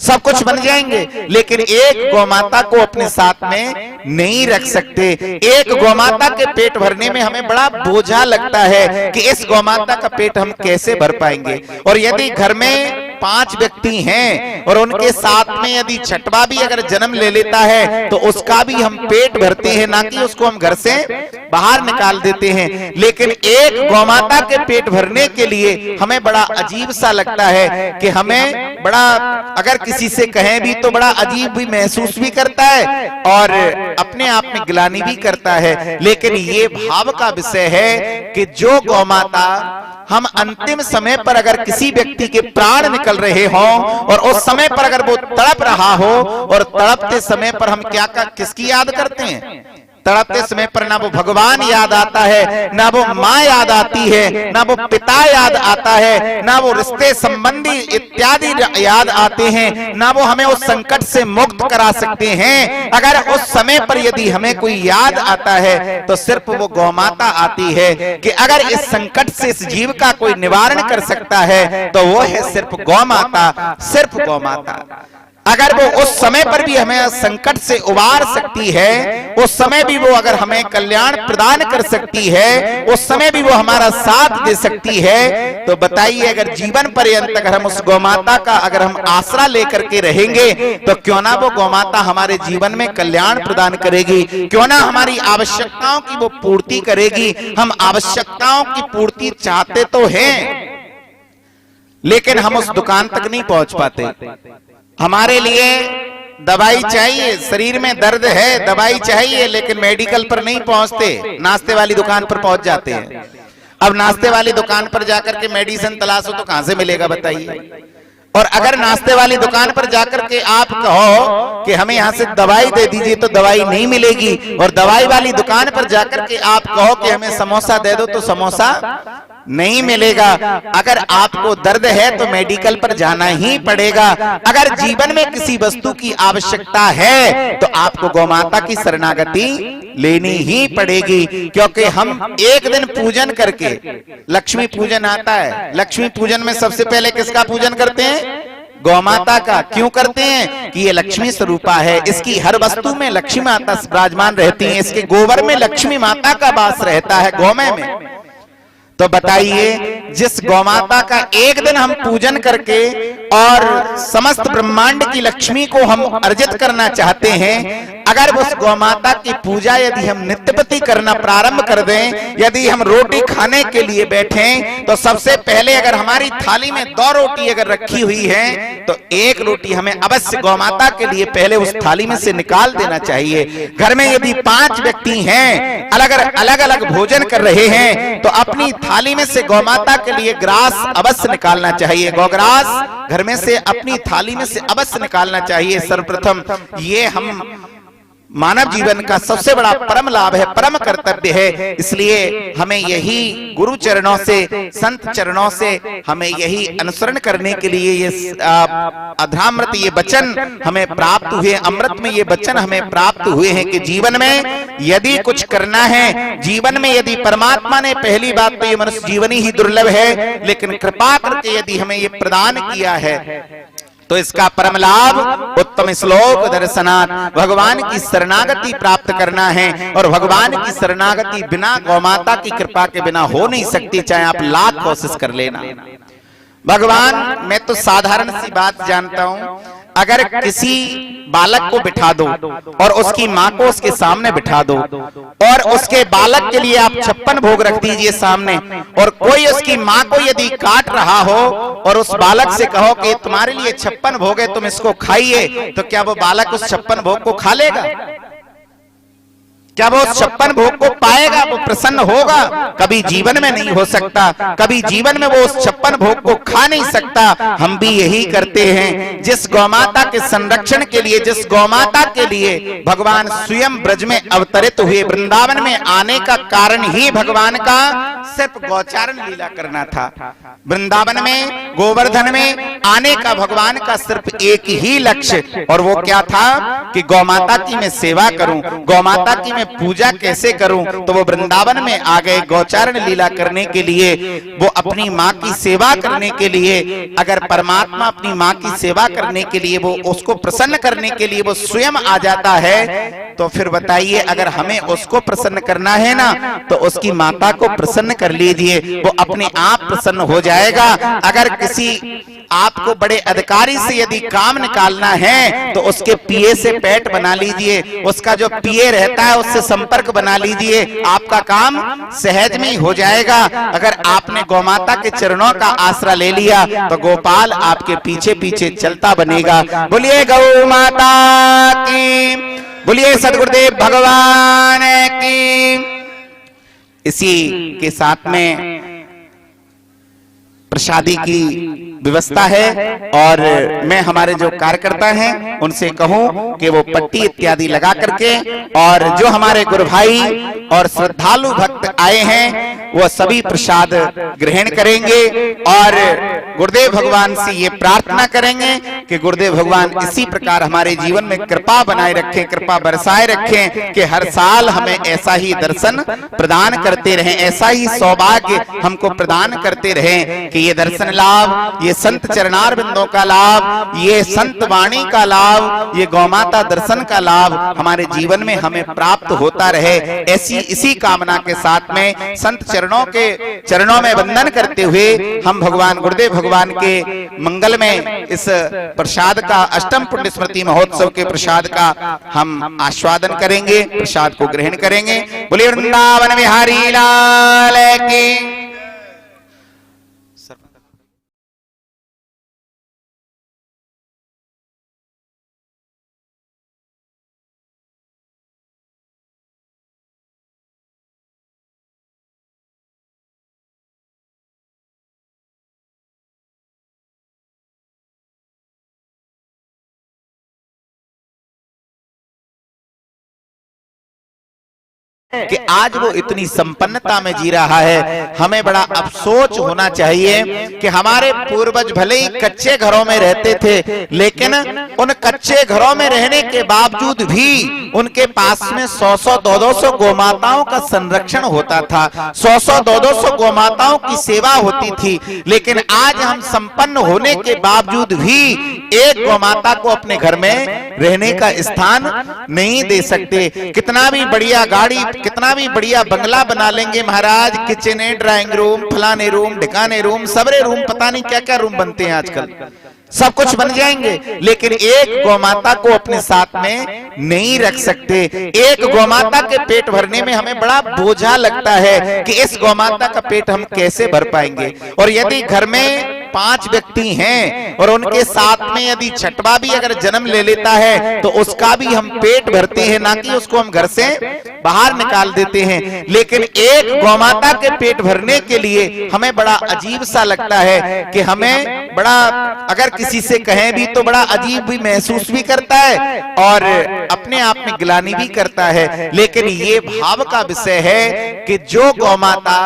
सब कुछ बन जाएंगे, लेकिन एक गौमाता को अपने साथ में नहीं रख सकते। एक गौमाता के पेट भरने में हमें बड़ा बोझा लगता है कि इस गौमाता का पेट हम कैसे भर पाएंगे। और यदि घर में 5 व्यक्ति हैं और उनके साथ में यदि छठवा भी अगर जन्म ले लेता है तो उसका भी हम पेट भरते हैं, ना कि उसको हम घर से बाहर निकाल देते हैं। लेकिन एक गौमाता के पेट भरने के लिए हमें बड़ा अजीब सा लगता है कि हमें बड़ा, अगर किसी से कहें भी तो बड़ा अजीब भी महसूस भी करता है और अपने आप में गिलानी भी करता है। लेकिन ये भाव का विषय है कि जो गौमाता हम अंतिम समय पर अगर किसी व्यक्ति के प्राण निकल रहे हों और उस समय पर अगर वो तड़प रहा हो, और तड़पते समय पर हम क्या किसकी याद करते हैं? तड़पते समय पर ना वो भगवान याद आता है, ना वो माँ याद आती है, ना वो पिता याद आता है, ना वो रिश्ते संबंधी इत्यादि याद आते हैं, ना वो हमें उस संकट से मुक्त करा सकते हैं। अगर उस समय पर यदि हमें कोई याद आता है तो सिर्फ वो गौमाता आती है कि अगर इस संकट से इस जीव का कोई निवारण कर सकता है तो वो है सिर्फ गौमाता, सिर्फ गौमाता। अगर वो उस समय पर भी हमें संकट से उबार सकती है, उस समय भी वो अगर हमें कल्याण प्रदान कर सकती है, उस समय भी वो हमारा साथ दे सकती है, तो बताइए अगर जीवन पर्यंत अगर हम उस गौमाता का अगर हम आसरा लेकर के रहेंगे तो क्यों ना वो गौमाता हमारे जीवन में कल्याण प्रदान करेगी, क्यों ना हमारी आवश्यकताओं की वो पूर्ति करेगी। हम आवश्यकताओं की पूर्ति चाहते तो हैं, लेकिन हम उस दुकान तक नहीं पहुंच पाते। हमारे लिए दवाई चाहिए, शरीर में दर्द है, दवाई चाहिए, लेकिन मेडिकल पर नहीं पहुंचते, नाश्ते वाली दुकान पर पहुंच जाते हैं। अब नाश्ते वाली दुकान पर जाकर के मेडिसिन तलाशो तो कहां से मिलेगा बताइए? और अगर नाश्ते वाली दुकान पर जाकर के आप कहो कि हमें यहाँ से दवाई दे दीजिए तो दवाई नहीं मिलेगी, और दवाई वाली दुकान पर जाकर के आप कहो कि हमें समोसा दे दो तो समोसा नहीं मिलेगा। अगर आपको दर्द है तो मेडिकल पर जाना ही पड़ेगा। अगर जीवन में किसी वस्तु की आवश्यकता है तो आपको गौमाता की शरणागति लेनी ही पड़ेगी, क्योंकि हम एक दिन पूजन करके, लक्ष्मी पूजन आता है, लक्ष्मी पूजन में सबसे पहले किसका पूजन करते हैं? गौमाता का। क्यों करते हैं? कि ये लक्ष्मी स्वरूपा है, इसकी हर वस्तु में लक्ष्मी माता विराजमान रहती है, इसके गोबर में लक्ष्मी माता का वास रहता है, गौमय में। तो बताइए, जिस गौमाता का एक दिन हम पूजन करके और समस्त ब्रह्मांड की लक्ष्मी को हम अर्जित करना चाहते हैं, अगर उस गौमाता की पूजा यदि हम नित्यप्रति करना प्रारंभ कर दें, यदि हम रोटी खाने के लिए बैठें तो सबसे पहले अगर हमारी थाली में 2 रोटी अगर रखी हुई है तो 1 रोटी हमें अवश्य गौमाता के लिए पहले उस थाली में से निकाल देना चाहिए। घर में यदि 5 व्यक्ति हैं, अलग अलग भोजन कर रहे हैं, तो अपनी थाली में से गौमाता के लिए ग्रास अवश्य निकालना चाहिए। गौग्रास घर में से अपनी थाली में से अवश्य निकालना चाहिए। सर्वप्रथम ये हम मानव जीवन का सबसे बड़ा परम लाभ है, परम कर्तव्य है। इसलिए हमें यही गुरु चरणों से, संत चरणों से हमें यही अनुसरण करने के लिए ये अधरामृत ये वचन हमें प्राप्त हुए, अमृत में ये वचन हमें प्राप्त हुए हैं कि जीवन में यदि कुछ करना है, जीवन में यदि परमात्मा ने, पहली बात तो ये मनुष्य जीवन ही दुर्लभ है, लेकिन कृपा करके यदि हमें ये प्रदान किया है तो इसका परम लाभ उत्तम श्लोक दर्शनात्, भगवान की शरणागति प्राप्त करना है। और भगवान की शरणागति बिना गौमाता की कृपा के बिना हो नहीं सकती, चाहे आप लाख कोशिश कर लेना। भगवान, मैं तो साधारण सी बात जानता हूं, अगर किसी बालक को बिठा दो और उसकी माँ को उसके सामने बिठा दो और उसके बालक के लिए आप 56 भोग रख दीजिए सामने, और कोई उसकी माँ को यदि काट रहा हो और उस बालक से कहो कि तुम्हारे लिए 56 भोग है, तुम इसको खाइए, तो क्या वो बालक उस 56 भोग को खा लेगा? क्या वो उस 56 भोग को पाएगा? वो प्रसन्न होगा? कभी जीवन में नहीं हो सकता, कभी जीवन में वो उस 56 भोग को खा नहीं सकता। हम भी यही करते हैं। जिस गौमाता के संरक्षण के लिए, जिस गौमाता के लिए भगवान स्वयं ब्रज में अवतरित हुए, वृंदावन में आने का कारण ही भगवान का सिर्फ गौचारण लीला करना था। वृंदावन में, गोवर्धन में आने का भगवान का सिर्फ एक ही लक्ष्य, और वो क्या था कि गौमाता की मैं सेवा करूं, गौमाता की मैं पूजा कैसे करूं। तो वो वृंदावन में आ गए गौचारण लीला करने के लिए, वो अपनी माँ की सेवा करने के लिए। अगर परमात्मा अपनी माँ की सेवा करने के लिए, वो उसको प्रसन्न करने के लिए वो स्वयं आ जाता है, तो फिर बताइए, अगर हमें उसको प्रसन्न करना है ना, तो उसकी माता को प्रसन्न कर लीजिए, वो अपने आप प्रसन्न हो जाएगा। अगर किसी आपको बड़े अधिकारी से यदि काम निकालना है, तो उसके पीए से पेट बना लीजिए, उसका जो पीए रहता है उससे संपर्क बना लीजिए, आपका काम सहज में ही हो जाएगा। अगर आपने गौमाता के चरणों का आसरा ले लिया, तो गोपाल आपके पीछे पीछे चलता बनेगा। बोलिए गौ माता की, बोलिए सद्गुरुदेव भगवान की। इसी के साथ में प्रसादी की व्यवस्था है, और मैं हमारे जो कार्यकर्ता हैं उनसे कहूं कि वो पट्टी इत्यादि लगा करके, और जो हमारे गुरु भाई और श्रद्धालु भक्त आए हैं वो सभी प्रसाद ग्रहण करेंगे, और गुरुदेव भगवान से ये प्रार्थना करेंगे कि गुरुदेव भगवान इसी प्रकार हमारे जीवन में कृपा बनाए रखें, कृपा बरसाए रखें, कि हर साल हमें ऐसा ही दर्शन प्रदान करते रहें, ऐसा ही सौभाग्य हमको प्रदान करते रहें, कि ये दर्शन लाभ, ये संत चरणार बिंदों का लाभ, ये संत वाणी का लाभ, ये गौमाता दर्शन का लाभ हमारे जीवन में हमें प्राप्त होता रहे। ऐसी इसी कामना के साथ में संत चरणों में वंदन करते हुए हम भगवान गुरुदेव भगवान के मंगल में इस प्रसाद का, अष्टम पुण्य स्मृति महोत्सव के प्रसाद का हम आस्वादन करेंगे, प्रसाद को ग्रहण करेंगे। बोलिए वृंदावन बिहारी लाल की। कि आज वो इतनी संपन्नता में जी रहा है। हमें बड़ा अफसोस होना चाहिए कि हमारे पूर्वज भले ही कच्चे घरों में रहते थे, लेकिन उन कच्चे घरों में रहने के बावजूद भी उनके पास में 100-100, 200 गोमाताओं का संरक्षण होता था, 100-100, 200 गोमाताओं की सेवा होती थी। लेकिन आज हम संपन्न होने के बावजूद भी एक गोमाता को अपने घर में रहने का स्थान नहीं दे सकते। कितना भी बढ़िया गाड़ी, कितना भी बढ़िया बंगला बना लेंगे महाराज, किचन है, ड्राइंग रूम, फलाने रूम, ढिकाने रूम, सबरे रूम, पता नहीं क्या क्या रूम बनते हैं आजकल, सब कुछ बन जाएंगे, लेकिन एक गौमाता को अपने साथ में नहीं रख सकते। एक गौमाता के पेट भरने में हमें बड़ा बोझा लगता है कि इस गौमाता का पेट हम कैसे भर पाएंगे। और यदि घर में 5 व्यक्ति हैं और उनके साथ में यदि छठवा भी अगर जन्म ले लेता है, तो उसका भी हम पेट भरते हैं, ना कि उसको हम घर से बाहर निकाल देते हैं। लेकिन एक गौमाता के पेट भरने के लिए हमें बड़ा अजीब सा लगता है कि हमें बड़ा, अगर किसी से कहें भी तो बड़ा अजीब भी महसूस भी करता है और अपने आप में गिलानी भी करता है। लेकिन ये भाव का विषय है कि जो गौमाता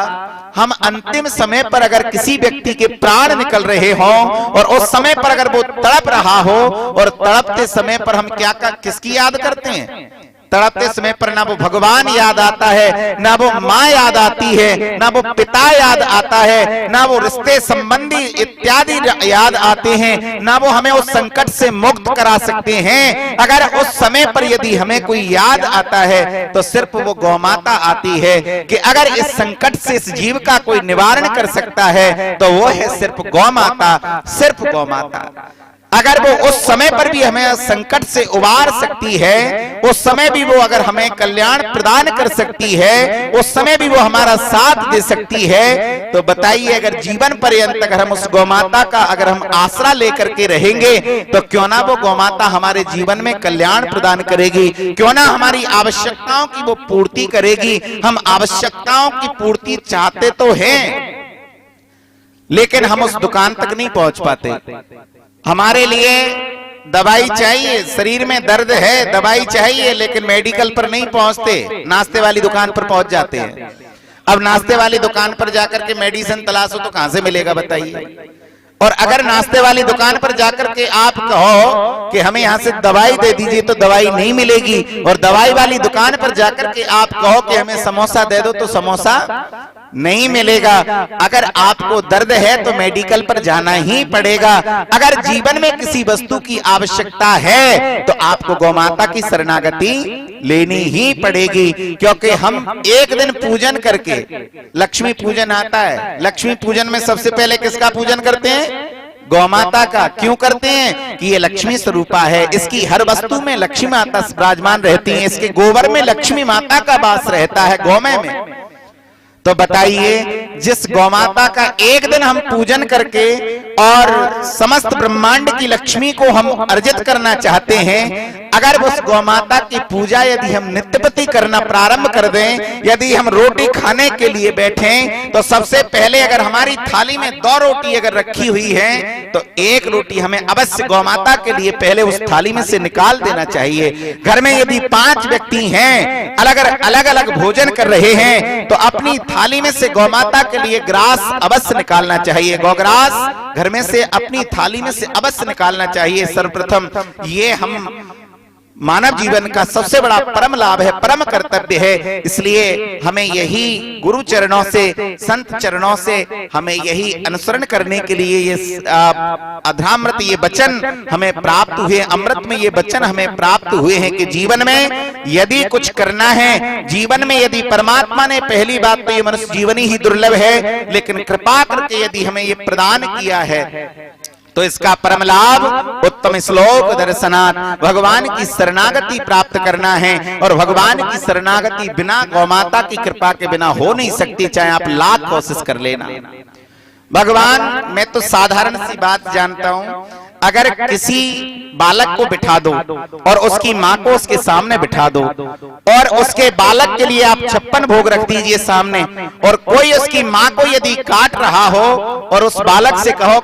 हम अंतिम समय पर अगर किसी व्यक्ति के प्राण निकल रहे हों और उस समय पर अगर वो तड़प रहा हो, और तड़पते समय पर हम क्या किसकी याद करते हैं? तड़पते समय पर ना वो भगवान याद आता है, ना वो माँ याद आती है, ना वो पिता याद आता है, ना वो रिश्ते संबंधी इत्यादि याद आते हैं, ना वो हमें उस संकट से मुक्त करा सकते हैं। अगर उस समय पर यदि हमें कोई याद आता है तो सिर्फ वो गौमाता आती है कि अगर इस संकट से इस जीव का कोई निवारण कर सकता है तो वो है सिर्फ गौमाता, सिर्फ गौमाता। अगर वो उस समय पर भी हमें संकट से उबार सकती है, उस समय भी वो अगर हमें कल्याण प्रदान कर सकती है, उस समय भी वो हमारा साथ दे सकती है, तो बताइए अगर जीवन पर्यंत अगर हम उस गौमाता का अगर हम आसरा लेकर के रहेंगे तो क्यों ना वो गौमाता हमारे जीवन में कल्याण प्रदान करेगी, क्यों ना हमारी आवश्यकताओं की वो पूर्ति करेगी। हम आवश्यकताओं की पूर्ति चाहते तो हैं, लेकिन हम उस दुकान तक नहीं पहुंच पाते। हमारे लिए दवाई चाहिए, शरीर में दर्द है, दवाई चाहिए, लेकिन मेडिकल पर नहीं पहुंचते, नाश्ते वाली दुकान पर पहुंच जाते हैं। अब नाश्ते वाली दुकान पर जाकर के मेडिसिन तलाशो तो कहां से मिलेगा बताइए। और अगर नाश्ते वाली दुकान पर जाकर के आप कहो कि हमें यहां से दवाई दे दीजिए तो दवाई नहीं मिलेगी, और दवाई वाली दुकान पर जाकर के आप कहो कि हमें समोसा दे दो तो समोसा नहीं मिलेगा। अगर आपको दर्द है तो मेडिकल पर जाना ही पड़ेगा। अगर जीवन में किसी वस्तु की आवश्यकता है तो आपको गौमाता की शरणागति लेनी ही पड़ेगी, क्योंकि हम एक दिन पूजन करके, लक्ष्मी पूजन आता है, लक्ष्मी पूजन में सबसे पहले किसका पूजन करते हैं? गौमाता का। क्यों करते हैं? कि ये लक्ष्मी स्वरूपा है, इसकी हर वस्तु में लक्ष्मी माता विराजमान रहती है, इसके गोबर में लक्ष्मी माता का वास रहता है, गौमय में। तो बताइए, जिस गौमाता का एक दिन हम पूजन करके और समस्त ब्रह्मांड की लक्ष्मी को हम अर्जित करना चाहते हैं, अगर उस गौमाता की पूजा यदि हम नित्यपति करना प्रारंभ कर दें, यदि हम रोटी खाने के लिए बैठें तो सबसे पहले अगर हमारी थाली में 2 रोटी अगर रखी हुई है तो 1 रोटी हमें अवश्य गौमाता के लिए पहले उस थाली में से निकाल देना चाहिए। घर में यदि 5 व्यक्ति हैं, अलग अलग भोजन कर रहे हैं, तो अपनी थाली में से गौमाता के लिए ग्रास अवश्य निकालना चाहिए, गौग्रास घर में से अपनी थाली में से अवश्य निकालना चाहिए। सर्वप्रथम ये हम मानव जीवन का सबसे बड़ा परम लाभ है, परम कर्तव्य है। इसलिए हमें यही गुरु चरणों से, संत चरणों से हमें यही अनुसरण करने के लिए ये अधरामृत ये वचन हमें प्राप्त हुए, अमृत में ये वचन हमें प्राप्त हुए हैं कि जीवन में यदि कुछ करना है, जीवन में यदि परमात्मा ने, पहली बात तो ये मनुष्य जीवन ही दुर्लभ है, लेकिन कृपा करके यदि हमें ये प्रदान किया है तो इसका परम लाभ उत्तम श्लोक दर्शनात्, भगवान की शरणागति प्राप्त करना है। और भगवान की शरणागति बिना गौमाता की कृपा के बिना हो नहीं सकती, चाहे आप लाख कोशिश कर लेना। भगवान, मैं तो साधारण सी बात जानता हूं, अगर किसी बालक को बिठा दो और उसकी माँ को उसके सामने बिठा दो और उसके बालक के लिए आप 56 भोग रख दीजिए सामने, और कोई उसकी माँ को यदि काट रहा हो और उस बालक से कहो